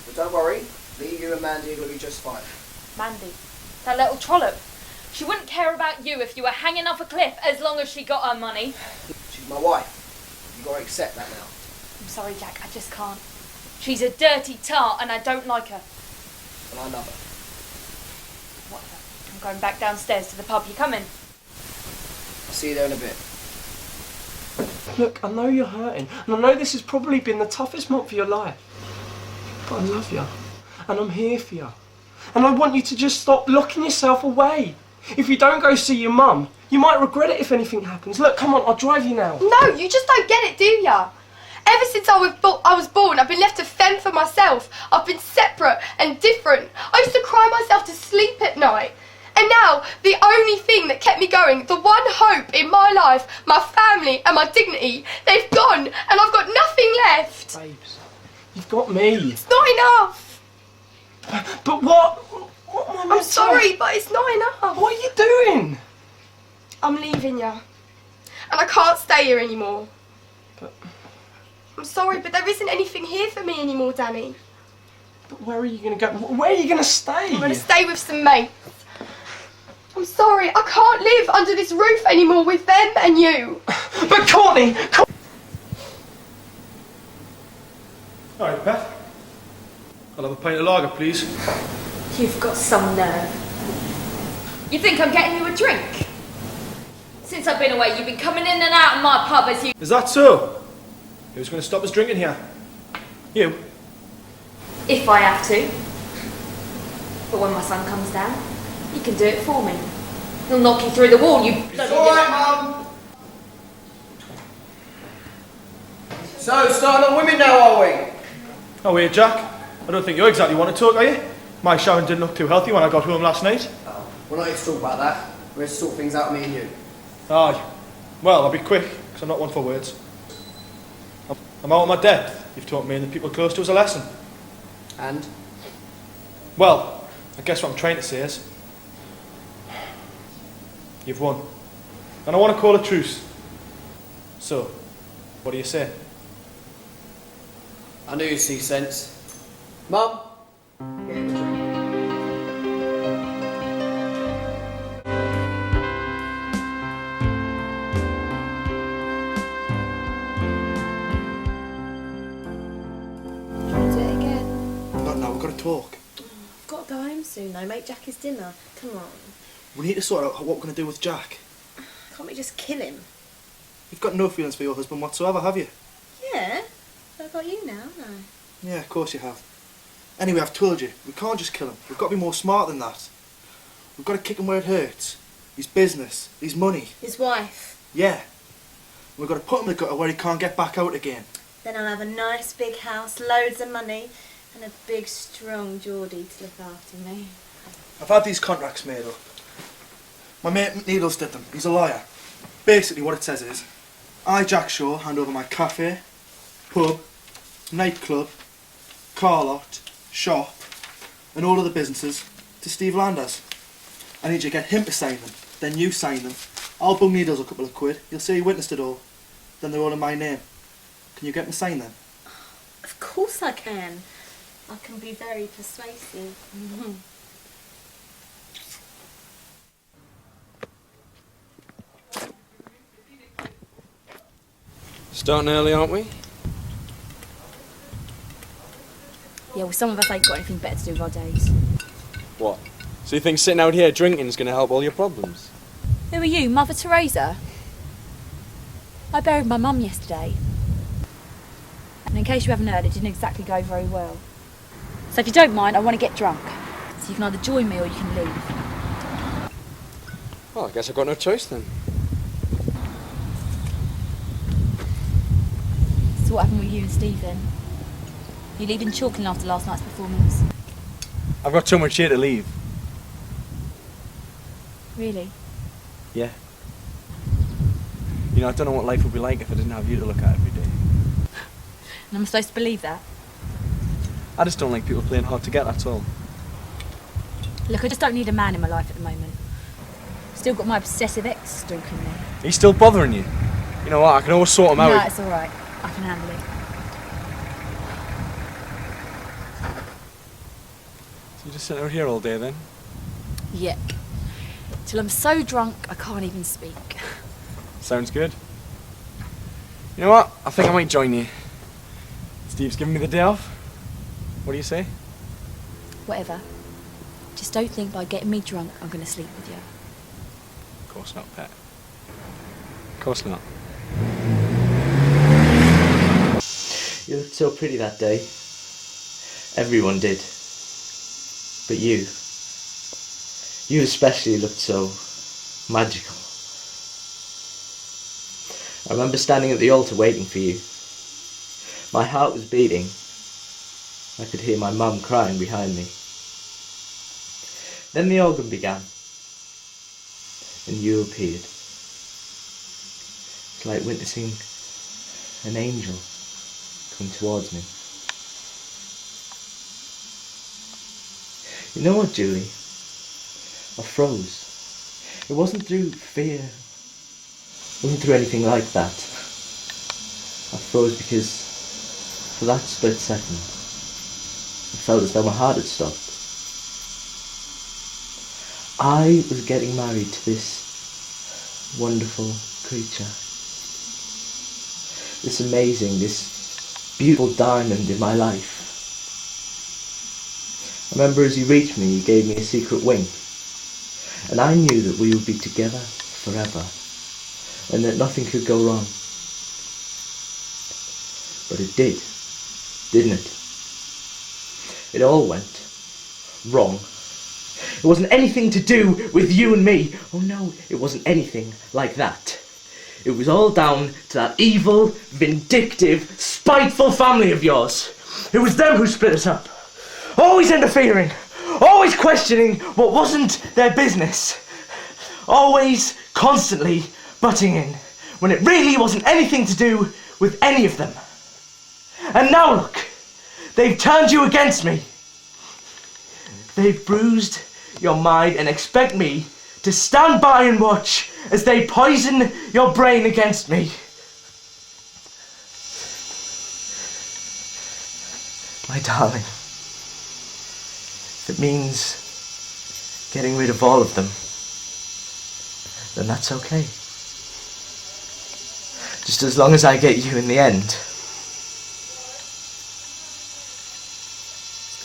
But don't worry, me, you and Mandy are going to be just fine. Mandy, that little trollop. She wouldn't care about you if you were hanging off a cliff as long as she got her money. She's my wife. You've got to accept that now. I'm sorry, Jack, I just can't. She's a dirty tart and I don't like her. And I love her. Whatever. I'm going back downstairs to the pub. You coming? I'll see you there in a bit. Look, I know you're hurting, and I know this has probably been the toughest month of your life. But I love you, and I'm here for you. And I want you to just stop locking yourself away. If you don't go see your mum, you might regret it if anything happens. Look, come on, I'll drive you now. No, you just don't get it, do ya? Ever since I was born, I've been left to fend for myself. I've been separate and different. I used to cry myself to sleep at night. And now, the only thing that kept me going, the one hope in my life, my family and my dignity, they've gone and I've got nothing left. Babes, you've got me. It's not enough. But what am I I'm meant to- sorry, but it's not enough. What are you doing? I'm leaving you. And I can't stay here anymore. But I'm sorry, but there isn't anything here for me anymore, Danny. But where are you going to go? Where are you going to stay? I'm going to stay with some mates. I'm sorry, I can't live under this roof anymore with them and you. But Courtney! Alright, Beth. I'll have a pint of lager, please. You've got some nerve. You think I'm getting you a drink? Since I've been away, you've been coming in and out of my pub as you... Is that so? Who's going to stop us drinking here? You? If I have to. But when my son comes down, he can do it for me. He'll knock you through the wall, you bloody... It's alright, Mum. So, starting on women now, are we? Oh, wait, Jack. I don't think you exactly want to talk, are you? My Sharon didn't look too healthy when I got home last night. Oh, we're not here to talk about that. We're here to sort things out, me and you. Aye. Well, I'll be quick, because I'm not one for words. I'm out of my depth. You've taught me and the people close to us a lesson. And? Well, I guess what I'm trying to say is... You've won. And I want to call a truce. So, what do you say? I knew you'd see sense. Mum? Get him a drink. Not now, we've got to talk. I've got to go home soon though, make Jack his dinner. Come on. We need to sort out what we're going to do with Jack. Can't we just kill him? You've got no feelings for your husband whatsoever, have you? Yeah. I've got you now, no. Yeah, of course you have. Anyway, I've told you, we can't just kill him. We've got to be more smart than that. We've got to kick him where it hurts. His business, his money. His wife. Yeah. We've got to put him in the gutter where he can't get back out again. Then I'll have a nice big house, loads of money, and a big strong Geordie to look after me. I've had these contracts made up. My mate Needles did them. He's a lawyer. Basically what it says is, I, Jack Shaw, hand over my cafe, pub, nightclub, car lot, shop, and all other businesses to Steve Landers. I need you to get him to sign them, then you sign them. I'll bung Needles a couple of quid, you'll say he witnessed it all. Then they're all in my name. Can you get him to sign them? Of course I can. I can be very persuasive. Starting early, aren't we? Yeah, well, some of us ain't got anything better to do with our days. What? So you think sitting out here drinking is going to help all your problems? Who are you, Mother Teresa? I buried my mum yesterday. And in case you haven't heard, it didn't exactly go very well. So if you don't mind, I want to get drunk. So you can either join me or you can leave. Well, I guess I've got no choice then. So what happened with you and Steve then? You leaving Chalklin after last night's performance? I've got too much here to leave. Really? Yeah. You know, I don't know what life would be like if I didn't have you to look at every day. And I'm supposed to believe that? I just don't like people playing hard to get, that's all. Look, I just don't need a man in my life at the moment. Still got my obsessive ex stalking me. He's still bothering you. You know what, I can always sort him out. No, it's alright. I can handle it. So you just sit out here all day then? Yep. Till I'm so drunk I can't even speak. Sounds good. You know what, I think I might join you. Steve's giving me the day off. What do you say? Whatever. Just don't think by getting me drunk I'm going to sleep with you. Of course not, Pet. Of course not. You looked so pretty that day. Everyone did. But you especially looked so magical. I remember standing at the altar waiting for you. My heart was beating. I could hear my mum crying behind me. Then the organ began, and you appeared. It's like witnessing an angel coming towards me. You know what, Julie? I froze. It wasn't through fear. It wasn't through anything like that. I froze because for that split second, it felt as though my heart had stopped. I was getting married to this wonderful creature. This amazing, this beautiful diamond in my life. I remember as he reached me, he gave me a secret wink. And I knew that we would be together forever, and that nothing could go wrong. But it did, didn't it? It all went wrong. It wasn't anything to do with you and me. Oh no, it wasn't anything like that. It was all down to that evil, vindictive, spiteful family of yours. It was them who split us up. Always interfering. Always questioning what wasn't their business. Always, constantly butting in when it really wasn't anything to do with any of them. And now look, they've turned you against me. They've bruised your mind and expect me to stand by and watch as they poison your brain against me. My darling. If it means getting rid of all of them, then that's okay. Just as long as I get you in the end.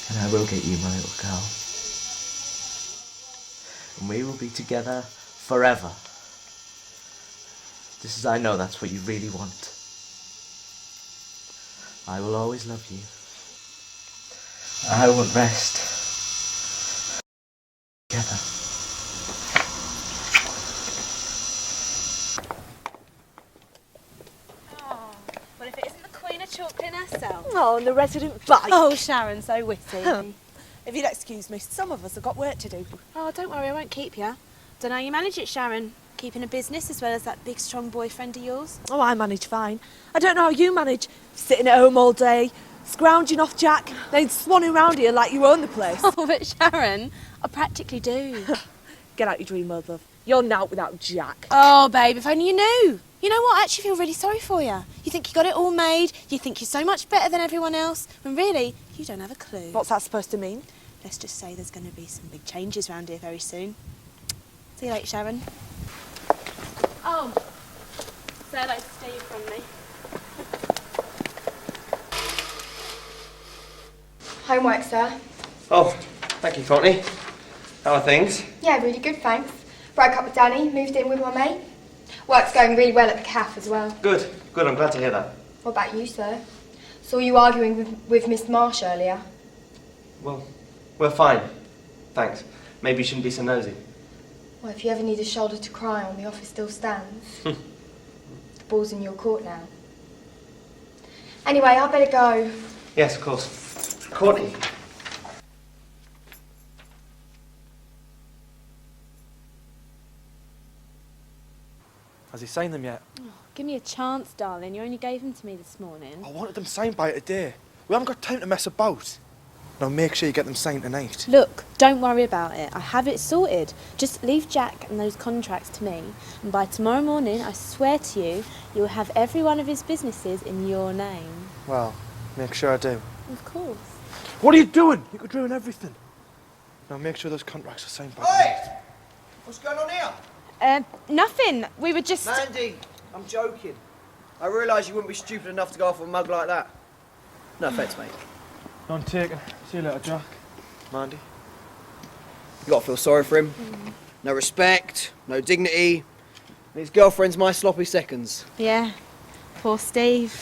And I will get you, my little girl. And we will be together forever. Just as I know that's what you really want. I will always love you. I won't rest. Together. Oh, well, if it isn't the Queen of Chalklin herself. Oh, and the resident bite. Oh, Sharon, so witty. If you'll excuse me, some of us have got work to do. Oh, don't worry, I won't keep you. Don't know how you manage it, Sharon. Keeping a business as well as that big, strong boyfriend of yours. Oh, I manage fine. I don't know how you manage. Sitting at home all day, scrounging off Jack, then swanning around here like you own the place. Oh, but Sharon, I practically do. Get out your dream mode, love. You're out without Jack. Oh, babe, if only you knew. You know what? I actually feel really sorry for you. You think you got it all made. You think you're so much better than everyone else. When really, you don't have a clue. What's that supposed to mean? Let's just say there's going to be some big changes around here very soon. See you later, Sharon. Oh, say hello to Steve from me. Homework, sir. Oh, thank you, Courtney. How are things? Yeah, really good, thanks. Broke up with Danny, moved in with my mate. Work's going really well at the cafe as well. Good, good, I'm glad to hear that. What about you, sir? Saw you arguing with Miss Marsh earlier. Well, we're fine. Thanks. Maybe you shouldn't be so nosy. Well, if you ever need a shoulder to cry on, the office still stands. The ball's in your court now. Anyway, I better go. Yes, of course. Courtney. Has he signed them yet? Oh, give me a chance, darling. You only gave them to me this morning. I wanted them signed by today. We haven't got time to mess about. Now make sure you get them signed tonight. Look, don't worry about it. I have it sorted. Just leave Jack and those contracts to me. And by tomorrow morning, I swear to you, you'll have every one of his businesses in your name. Well, make sure I do. Of course. What are you doing? You could ruin everything. Now make sure those contracts are signed by Hey! What's going on here? Nothing. We were just... Mandy, I'm joking. I realise you wouldn't be stupid enough to go off a mug like that. No offence, mate. None taken. See you later, Jack. Mandy. You gotta feel sorry for him. No respect, no dignity. And his girlfriend's my sloppy seconds. Yeah. Poor Steve.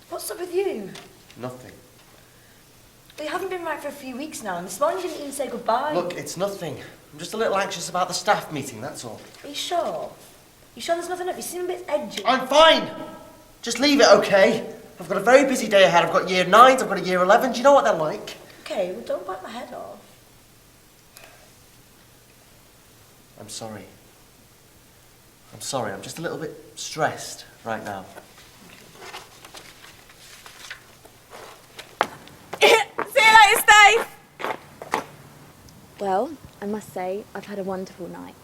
What's up with you? Nothing. Well, you haven't been right for a few weeks now, and this morning you didn't even say goodbye. Look, it's nothing. I'm just a little anxious about the staff meeting, that's all. Are you sure? You sure there's nothing up? You seem a bit edgy. I'm fine! Just leave it, okay? I've got a very busy day ahead. I've got year 9s, I've got a year 11. Do you know what they're like? Okay, well, don't bite my head off. I'm sorry. I'm sorry, I'm just a little bit stressed right now. See you later, Steve! Well, I must say, I've had a wonderful night.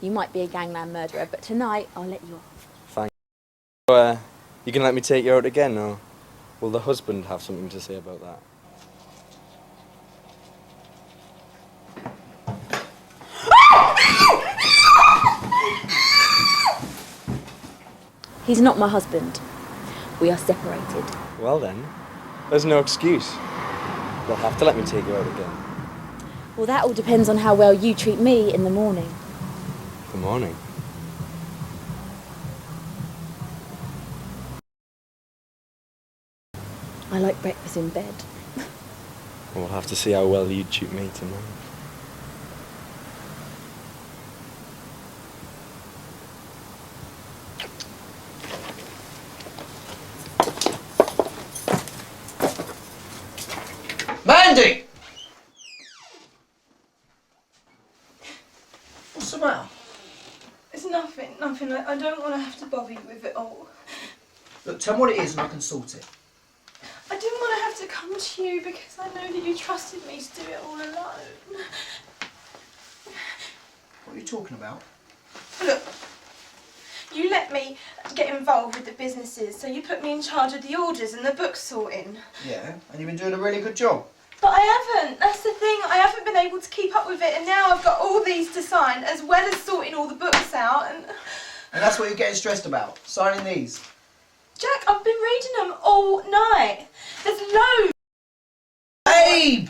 You might be a gangland murderer, but tonight I'll let you off. Thank you. You can let me take you out again, or will the husband have something to say about that? He's not my husband. We are separated. Well then, there's no excuse. You'll have to let me take you out again. Well, that all depends on how well you treat me in the morning. Good morning. I like breakfast in bed. We'll have to see how well you treat me tonight. Mandy! What's the matter? It's nothing. I don't want to have to bother you with it all. Look, tell me what it is and I can sort it. I didn't want to have to come to you because I know that you trusted me to do it all alone. What are you talking about? Look, you let me get involved with the businesses, so you put me in charge of the orders and the book sorting. Yeah, and you've been doing a really good job. But I haven't. That's the thing. I haven't been able to keep up with it, and now I've got all these to sign, as well as sorting all the books out. And that's what you're getting stressed about, signing these. Jack, I've been reading them all night. There's loads. Babe!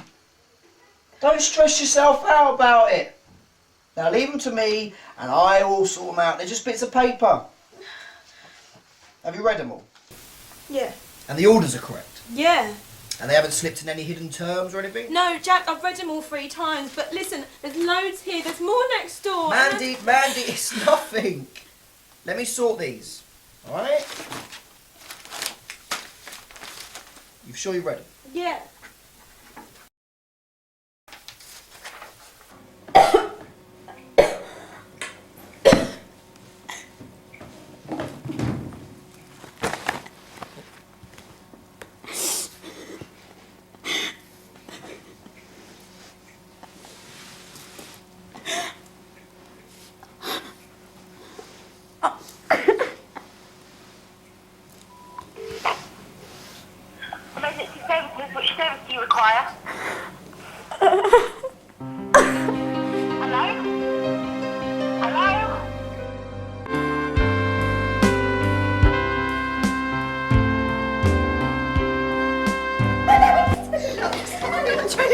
Don't stress yourself out about it. Now leave them to me, and I will sort them out. They're just bits of paper. Have you read them all? Yeah. And the orders are correct? Yeah. And they haven't slipped in any hidden terms or anything? No, Jack, I've read them all 3 times, but listen, there's loads here, there's more next door. Mandy, it's nothing. Let me sort these, alright? You sure you read it? Yeah. Emergency services, which service do you require? Hello? Hello?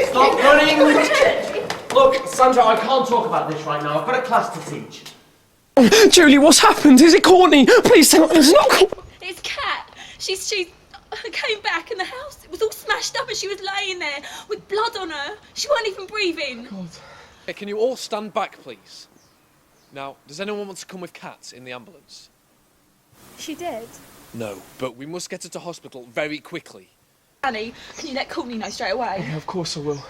Stop running! Look, Sandra, I can't talk about this right now. I've got a class to teach. Julie, what's happened? Is it Courtney? Please tell me it's not Courtney. It's Kat. She came back and the house, it was all smashed up and she was laying there with blood on her. She wasn't even breathing. God. Hey, can you all stand back, please? Now, does anyone want to come with Kat in the ambulance? She did. No, but we must get her to hospital very quickly. Annie, can you let Courtney know straight away? Yeah, of course I will.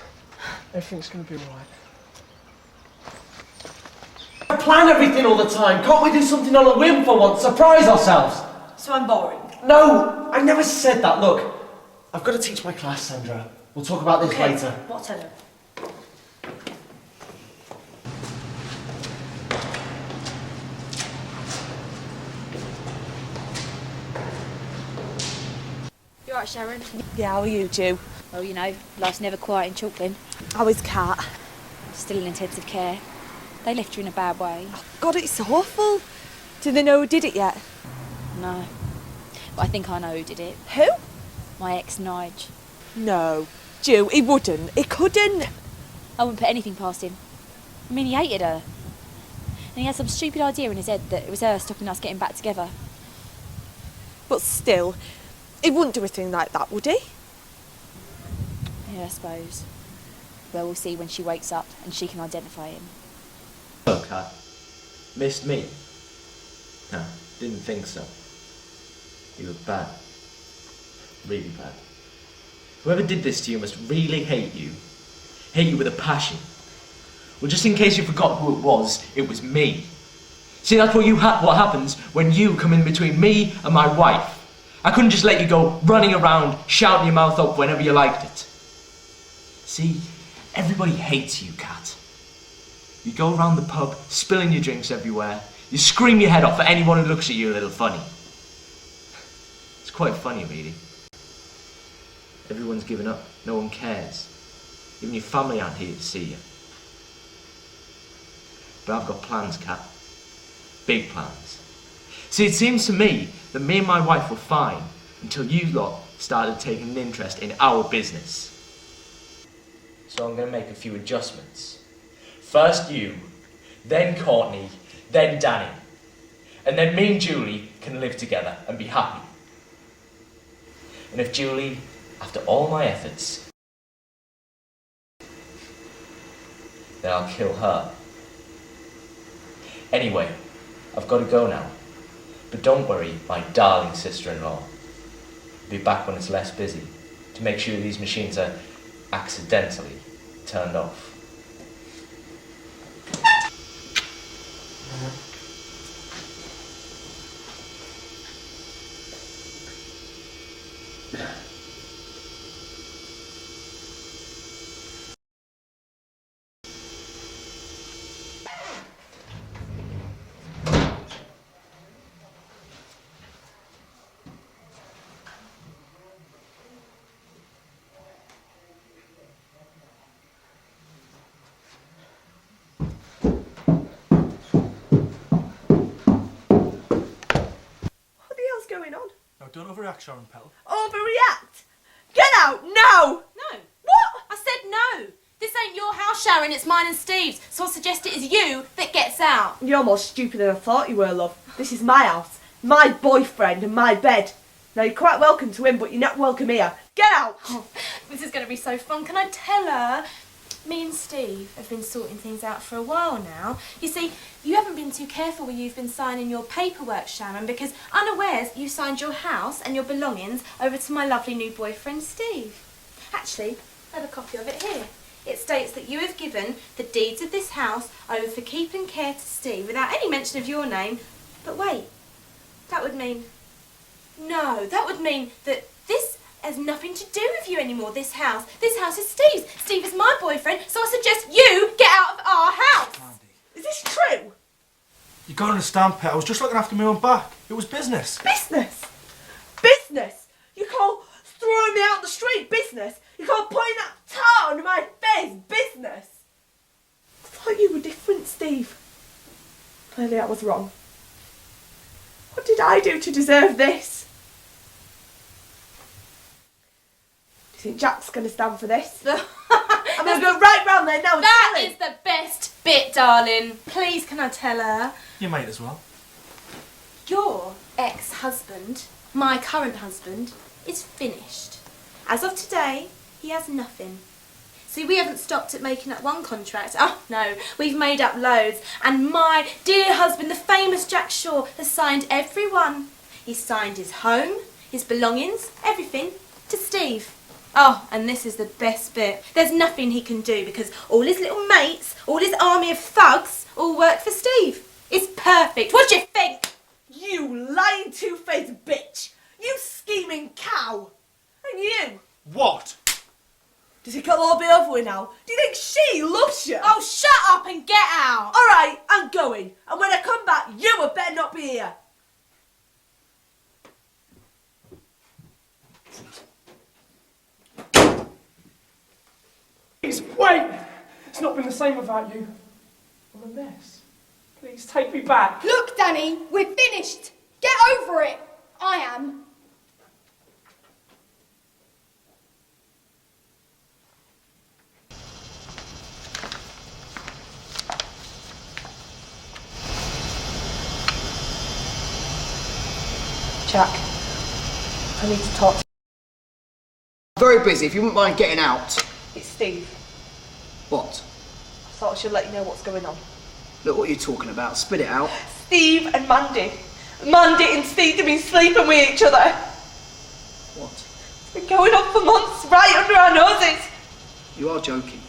Everything's going to be alright. I plan everything all the time. Can't we do something on a whim for once? Surprise ourselves. So I'm boring. No, I never said that. Look, I've got to teach my class, Sandra. We'll talk about this later. Whatever. You alright, Sharon? Yeah, how are you, Ju? Well, you know, life's never quiet in Chalklin. How is Kat? Still in intensive care. They left her in a bad way. Oh, God, it's awful. Do they know who did it yet? No. But I think I know who did it. Who? My ex, Nige. No. Ju, he wouldn't. He couldn't. I wouldn't put anything past him. I mean, he hated her. And he had some stupid idea in his head that it was her stopping us getting back together. But still, he wouldn't do a thing like that, would he? Yeah, I suppose. Well, we'll see when she wakes up and she can identify him. Hello, Kat. Missed me? No, didn't think so. You look bad. Really bad. Whoever did this to you must really hate you. Hate you with a passion. Well, just in case you forgot who it was me. See, that's what happens when you come in between me and my wife. I couldn't just let you go running around, shouting your mouth up whenever you liked it. See, everybody hates you, Kat. You go around the pub, spilling your drinks everywhere. You scream your head off at anyone who looks at you a little funny. It's quite funny, really. Everyone's given up. No one cares. Even your family aren't here to see you. But I've got plans, Kat. Big plans. See, it seems to me that me and my wife were fine until you lot started taking an interest in our business. So I'm going to make a few adjustments. First you, then Courtney, then Danny. And then me and Julie can live together and be happy. And if Julie, after all my efforts, then I'll kill her. Anyway, I've got to go now. But don't worry, my darling sister-in-law. I'll be back when it's less busy to make sure these machines are accidentally turned off. Going on? No, don't overreact, Sharon Pell. Overreact? Get out now! No. What? I said no. This ain't your house, Sharon, it's mine and Steve's, so I suggest it is you that gets out. You're more stupid than I thought you were, love. This is my house, my boyfriend and my bed. Now, you're quite welcome to him, but you're not welcome here. Get out! Oh, this is going to be so fun. Can I tell her? Me and Steve have been sorting things out for a while now. You see, you haven't been too careful when you've been signing your paperwork, Sharon, because unawares you signed your house and your belongings over to my lovely new boyfriend, Steve. Actually, I have a copy of it here. It states that you have given the deeds of this house over for keep and care to Steve without any mention of your name. But wait, that would mean... No, that would mean that this has nothing to do with you anymore, this house. This house is Steve's. Steve is my boyfriend, so I suggest you get out of our house. Mandy. Is this true? You gotta understand, Pet, I was just looking after my own back. It was business. Business? Business? You call throwing me out on the street business? You call putting that tar on my face business? I thought you were different, Steve. Clearly I was wrong. What did I do to deserve this? Do you think Jack's going to stand for this? I'm going to go right round there now and That tell him. is the best bit, darling. Please, can I tell her? You might as well. Your ex-husband, my current husband, is finished. As of today, he has nothing. See, we haven't stopped at making up one contract. Oh, no, we've made up loads. And my dear husband, the famous Jack Shaw, has signed every one. He's signed his home, his belongings, everything, to Steve. Oh, and this is the best bit. There's nothing he can do because all his little mates, all his army of thugs, all work for Steve. It's perfect. What do you think? You lying two-faced bitch! You scheming cow! And you! What? Does it all be over with now? Do you think she loves you? Oh, shut up and get out! Alright, I'm going. And when I come back, you had better not be here. Please, wait! It's not been the same without you. I'm a mess. Please take me back. Look, Danny, we're finished. Get over it. I am. Jack, I need to talk to you. I'm very busy, if you wouldn't mind getting out. It's Steve. What? I thought I should let you know what's going on. Look, what are you talking about? Spit it out. Steve and Mandy. Mandy and Steve have been sleeping with each other. What? It's been going on for months, right under our noses. You are joking.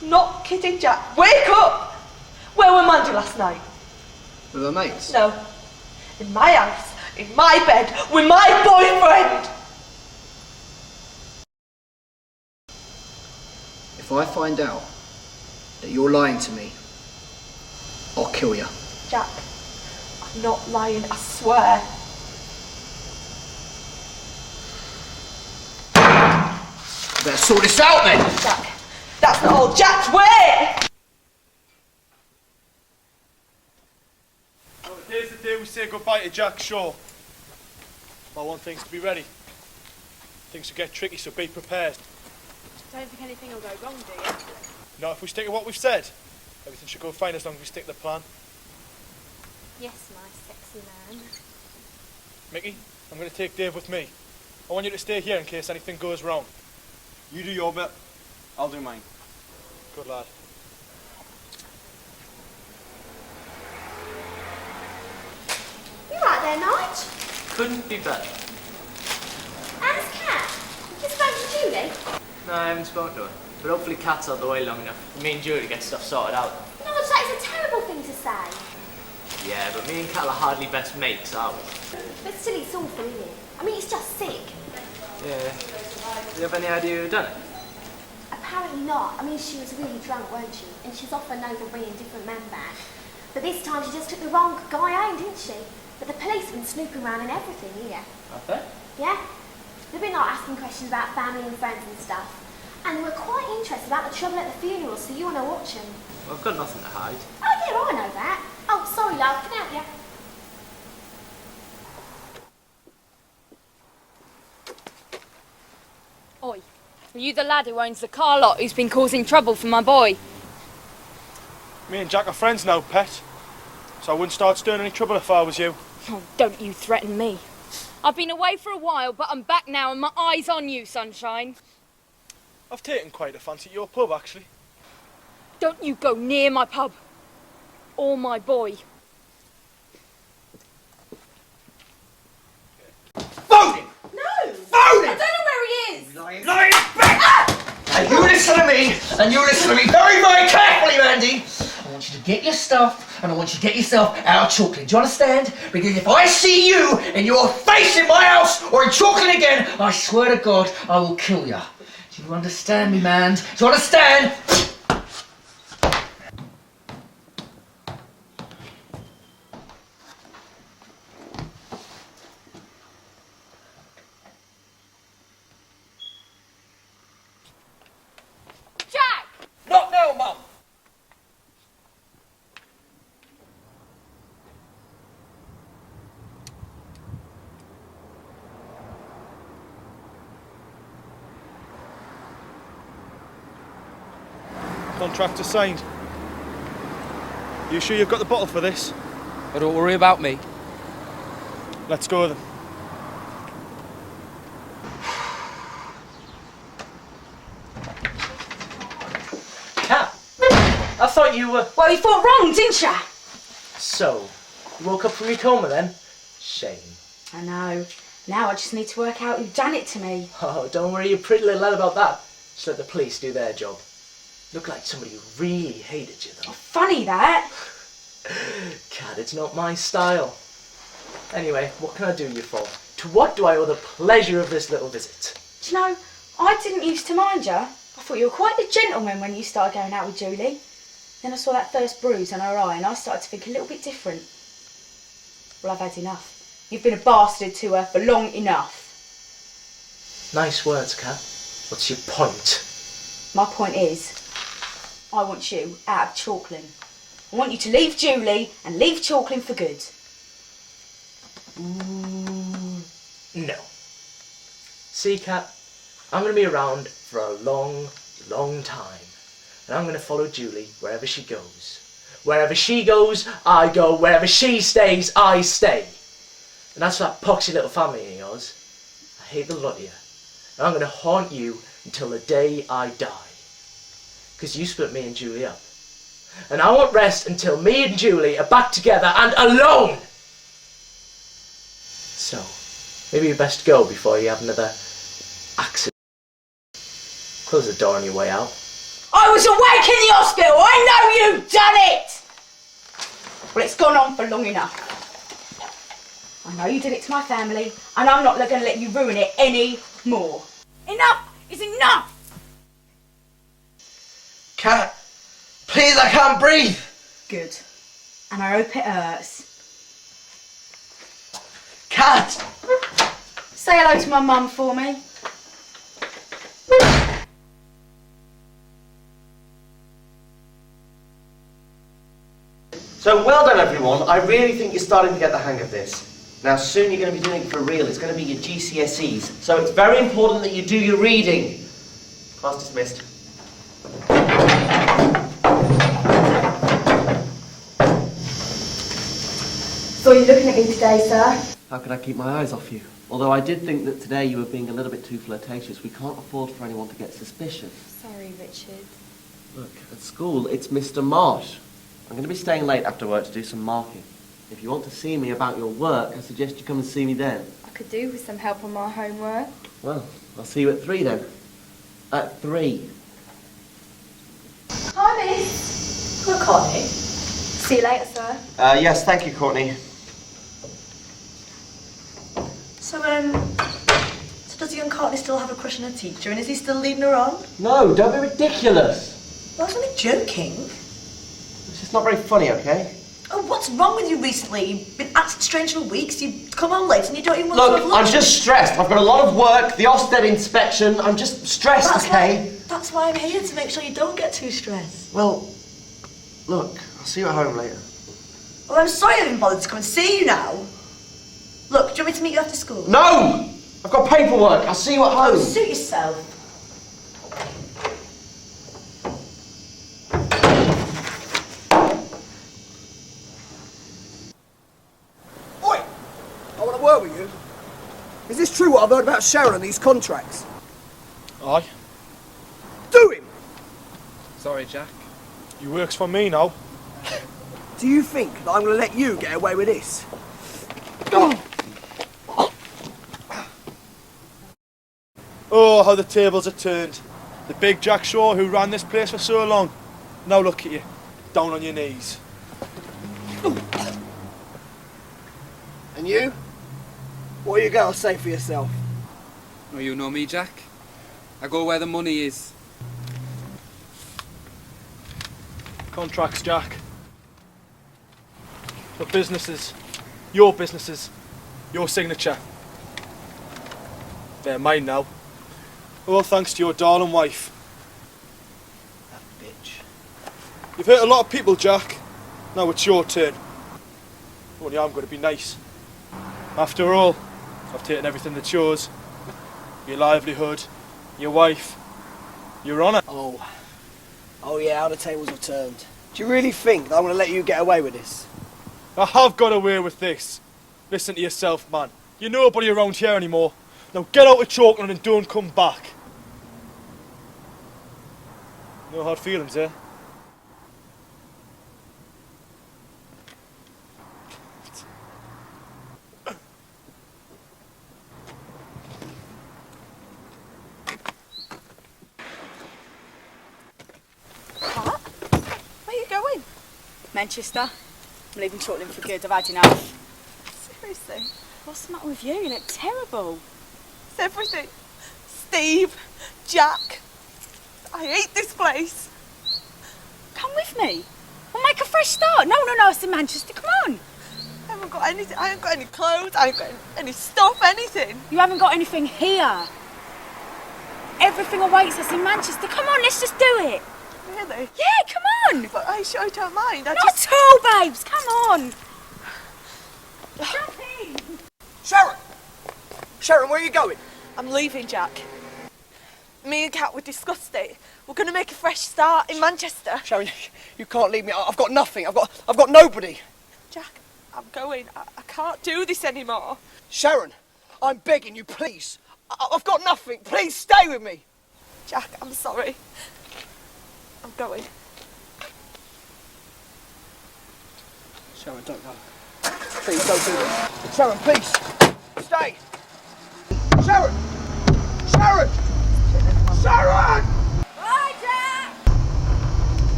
I'm not kidding, Jack. Wake up! Where were Mandy last night? With her mates? No. In my house, in my bed, with my boyfriend! If I find out that you're lying to me, I'll kill you. Jack, I'm not lying, I swear. Better sort this out then! Jack, that's not all. Jack, wait! Well, today's the day we say goodbye to Jack Shaw. I want things to be ready. Things will get tricky, so be prepared. Don't think anything will go wrong, do you? Not if we stick to what we've said. Everything should go fine as long as we stick to the plan. Yes, my sexy man. Mickey, I'm going to take Dave with me. I want you to stay here in case anything goes wrong. You do your bit, I'll do mine. Good lad. You right there, Nige? Couldn't be better. How's Kat? You spoke to Julie? No, I haven't spoken to her. But hopefully Kat's out the way long enough for me and Julie to get stuff sorted out. Nige, that is a terrible thing to say. Yeah, but me and Kat are hardly best mates, are we? But still, it's awful, isn't it? I mean, it's just sick. Yeah. Do you have any idea who done it? Apparently not. I mean, she was really drunk, weren't she? And she's often known for bringing different men back. But this time she just took the wrong guy home, didn't she? But the police have been snooping around and everything here. Have they? Yeah? They've been like asking questions about family and friends and stuff. And they were quite interested about the trouble at the funeral, so you want to watch them. Well, I've got nothing to hide. Oh yeah, I know that. Oh, sorry love, can I help you? Oi, are you the lad who owns the car lot who's been causing trouble for my boy? Me and Jack are friends now, pet. So I wouldn't start stirring any trouble if I was you. Oh, don't you threaten me. I've been away for a while, but I'm back now and my eye's on you, sunshine. I've taken quite a fancy at your pub, actually. Don't you go near my pub. Or my boy. Phone him! No! Phone him! I don't know where he is! Lying back! And you listen to me, and you listen to me very, very carefully, Mandy. I want you to get your stuff, and I want you to get yourself out of Chalklin. Do you understand? Because if I see you and your face in my house or in Chalklin again, I swear to God, I will kill you. Do you understand me, man? Do you understand? Jack! Not now, Mum. Contract is signed. You sure you've got the bottle for this? But don't worry about me. Let's go then. Kat, I thought you were... Well, you thought wrong, didn't you? So, you woke up from your coma then? Shame. I know. Now I just need to work out who done it to me. Oh, don't worry your pretty little head about that. Just let the police do their job. Look like somebody who really hated you, though. Funny that. Kat, it's not my style. Anyway, what can I do you for? To what do I owe the pleasure of this little visit? Do you know, I didn't used to mind you. I thought you were quite the gentleman when you started going out with Julie. Then I saw that first bruise on her eye and I started to think a little bit different. Well, I've had enough. You've been a bastard to her for long enough. Nice words, Kat. What's your point? My point is, I want you out of Chalklin. I want you to leave Julie and leave Chalklin for good. No. See, Kat, I'm going to be around for a long, long time. And I'm going to follow Julie wherever she goes. Wherever she goes, I go. Wherever she stays, I stay. And that's that poxy little family of yours. I hate the lot of you. And I'm going to haunt you until the day I die. Because you split me and Julie up. And I won't rest until me and Julie are back together and alone! So, maybe you best go before you have another accident. Close the door on your way out. I was awake in the hospital! I know you've done it! Well, it's gone on for long enough. I know you did it to my family, and I'm not going to let you ruin it any more. Enough is enough! Cat, please, I can't breathe. Good. And I hope it hurts. Cat! Say hello to my mum for me. So well done, everyone. I really think you're starting to get the hang of this. Now, soon you're going to be doing it for real. It's going to be your GCSEs. So it's very important that you do your reading. Class dismissed. So you're looking at me today, sir? How could I keep my eyes off you? Although I did think that today you were being a little bit too flirtatious. We can't afford for anyone to get suspicious. Sorry, Richard. Look, at school, it's Mr. Marsh. I'm going to be staying late after work to do some marking. If you want to see me about your work, I suggest you come and see me then. I could do with some help on my homework. Well, I'll see you at 3 then. At 3. Hi, miss. Hello, Courtney. See you later, sir. Yes, thank you, Courtney. So does young Courtney still have a crush on her teacher, and is he still leading her on? No, don't be ridiculous. Well, I was only joking. It's just not very funny, okay? Oh, what's wrong with you recently? You've been acting strange for weeks. You come home late and you don't even want to have Look, lunch. I'm just stressed. I've got a lot of work, the Ofsted inspection. I'm just stressed, okay? That's why I'm here, to make sure you don't get too stressed. Well, look, I'll see you at home later. Well, I'm sorry I haven't bothered to come and see you now. Look, do you want me to meet you after school? No! I've got paperwork. I'll see you at home. Suit yourself. Oi! I want to word with you. Is this true what I've heard about Sharon and these contracts? Aye. Do him! Sorry, Jack. You works for me now. Do you think that I'm going to let you get away with this? Oh, how the tables are turned. The big Jack Shaw who ran this place for so long. Now look at you, down on your knees. And you? What are you going to say for yourself? Oh, you know me, Jack. I go where the money is. Contracts, Jack. For businesses, your signature. They're mine now. All thanks to your darling wife. That bitch. You've hurt a lot of people, Jack. Now it's your turn. Only I'm going to be nice. After all, I've taken everything that's yours. Your livelihood, your wife, your honour. Oh yeah, how the tables have turned. Do you really think that I'm going to let you get away with this? I have got away with this. Listen to yourself, man. You're nobody around here anymore. Now get out of Chalklin and don't come back. No hard feelings, eh? What? Where are you going? Manchester. I'm leaving Chalklin for good. I've had enough. Seriously? What's the matter with you? You look terrible. It's everything. Steve, Jack. I hate this place. Come with me. We'll make a fresh start. No, it's in Manchester. Come on. I haven't got anything. I haven't got any clothes. I haven't got any stuff, anything. You haven't got anything here. Everything awaits us in Manchester. Come on, let's just do it. Really? Yeah, come on. But I sure don't mind. Not at all, babes. Come on. Sharon! Sharon, where are you going? I'm leaving, Jack. Me and Kat, we discussed it. We're going to make a fresh start in Manchester. Sharon, you can't leave me. I've got nothing. I've got nobody. Jack, I'm going. I can't do this anymore. Sharon, I'm begging you, please. I've got nothing. Please stay with me. Jack, I'm sorry. I'm going. Sharon, don't go. Please don't do this. Sharon, please. Stay. Sharon! Sharon! Sharon! Bye, Jack!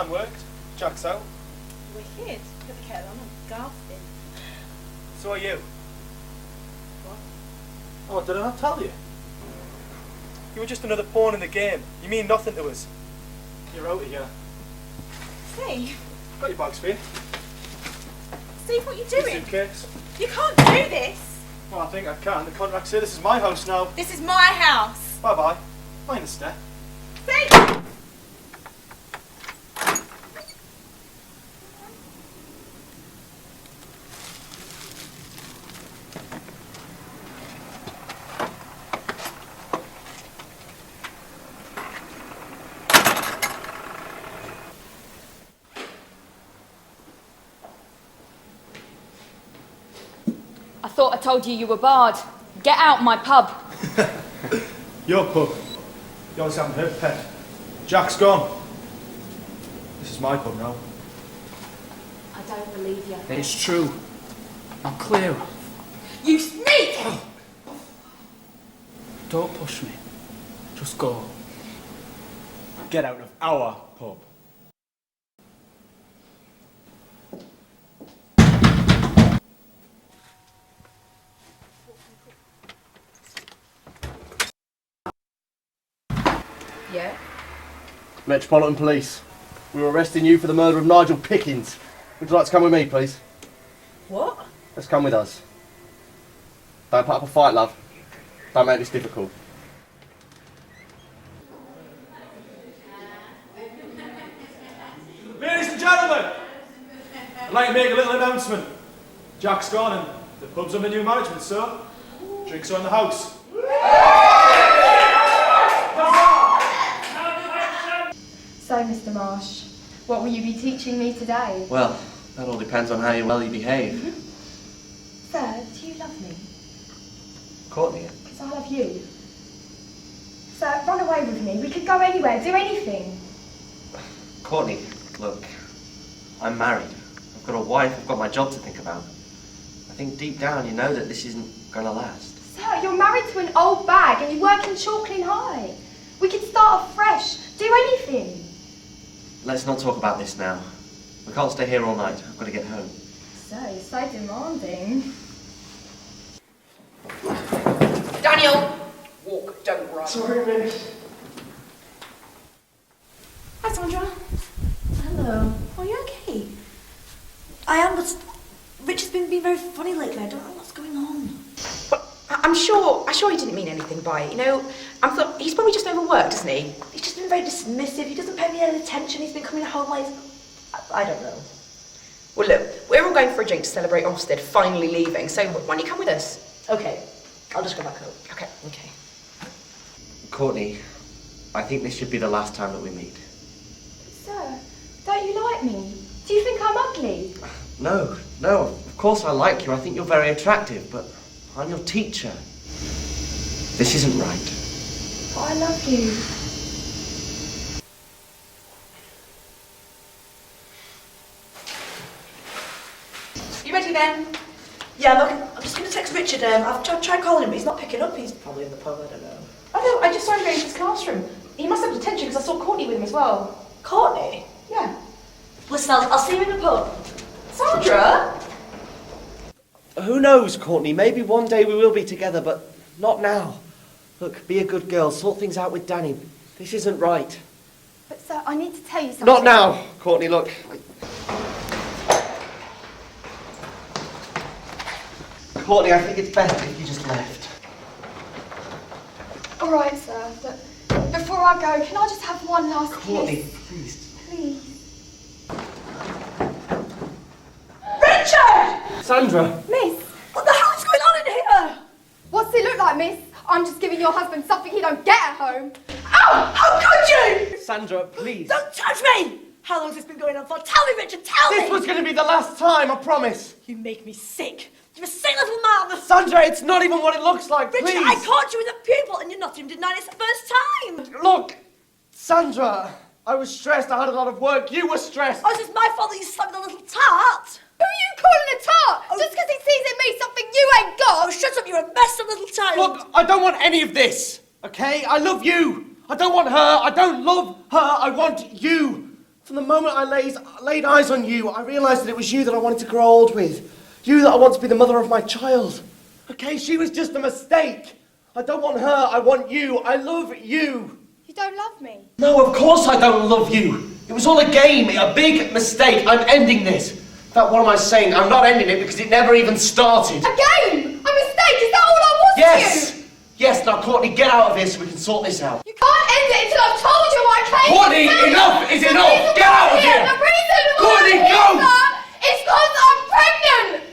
plan worked. Jack's out. Wicked. Put the kettle on and gasping. So are you. What? Oh, did I not tell you? You were just another pawn in the game. You mean nothing to us. You're out of here. Steve. Got your bags for you. Steve, what are you Your doing? suitcase. You can't do this. Well, I think I can. The contract says this is my house now. This is my house. Bye-bye. Mind the step. Steve! I thought I told you you were barred. Get out my pub. Your pub. You always haven't heard, pet. Jack's gone. This is my pub now. I don't believe you. It's true. Now clear off. You sneak! Don't push me. Just go. Get out of our pub. Yeah? Metropolitan Police. We're arresting you for the murder of Nigel Pickens. Would you like to come with me, please? What? Let's come with us. Don't put up a fight, love. Don't make this difficult. Ladies and gentlemen, I'd like to make a little announcement. Jack's gone and the pub's under new management, so drinks are in the house. So, Mr. Marsh, what will you be teaching me today? Well, that all depends on how well you behave. Sir, do you love me? Courtney. Because I love you. Sir, run away with me. We could go anywhere, do anything. Courtney, look, I'm married. I've got a wife, I've got my job to think about. I think deep down you know that this isn't gonna last. Sir, you're married to an old bag and you work in Chalklin High. We could start afresh, do anything. Let's not talk about this now. We can't stay here all night. I've got to get home. So, you're so demanding. Daniel! Walk, don't run. Sorry, miss. Hi, Sandra. Hello. Are you okay? I am, but Rich has been being very funny lately. I don't know what's going on. I'm sure he didn't mean anything by it. You know, he's probably just overworked, isn't he? He's just been very dismissive. He doesn't pay me any attention. He's been coming home late. I don't know. Well, look, we're all going for a drink to celebrate Ofsted finally leaving, so why don't you come with us? Okay. I'll just go back home. Okay. Courtney, I think this should be the last time that we meet. Sir, don't you like me? Do you think I'm ugly? No, of course I like you. I think you're very attractive, but I'm your teacher. This isn't right. But I love you. You ready then? Yeah, look, I'm just going to text Richard. I've tried calling him, but he's not picking up. He's probably in the pub, I don't know. Oh no, I just saw him going to his classroom. He must have detention because I saw Courtney with him as well. Courtney? Yeah. Listen, I'll see you in the pub. Sandra? Who knows, Courtney? Maybe one day we will be together, but not now. Look, be a good girl. Sort things out with Danny. This isn't right. But sir, I need to tell you something. Not now, Courtney, look. Courtney, I think it's better if you just left. All right, sir, but before I go, can I just have one last Courtney, kiss? please. Please. Richard! Sandra! Miss! What the hell is going on in here? What's it look like, miss? I'm just giving your husband something he don't get at home. Ow! How could you? Sandra, please. Don't touch me! How long's this been going on for? Tell me, Richard, tell me! This was going to be the last time, I promise. You make me sick. You're a sick little man. Sandra, it's not even what it looks like, Richard, please. I caught you with a pupil and you're not even denying it's the first time. Look, Sandra, I was stressed. I had a lot of work. You were stressed. Oh, is it my fault that you slapped the little tart? Who are you calling a tart? Just because he sees in me something you ain't got? Oh, shut up, you're a mess of little child. Look, I don't want any of this, okay? I love you. I don't want her. I don't love her. I want you. From the moment I laid eyes on you, I realised that it was you that I wanted to grow old with. You that I want to be the mother of my child. Okay, she was just a mistake. I don't want her, I want you. I love you. You don't love me? No, of course I don't love you. It was all a game, a big mistake. I'm ending this. In fact, what am I saying? I'm not ending it because it never even started. A game? A mistake? Is that all I was to Yes! you? Yes, now Courtney, get out of here so we can sort this out. You can't end it until I've told you why I came. Courtney, enough is enough! Get out of here! The reason Courtney, why go! is because I'm pregnant!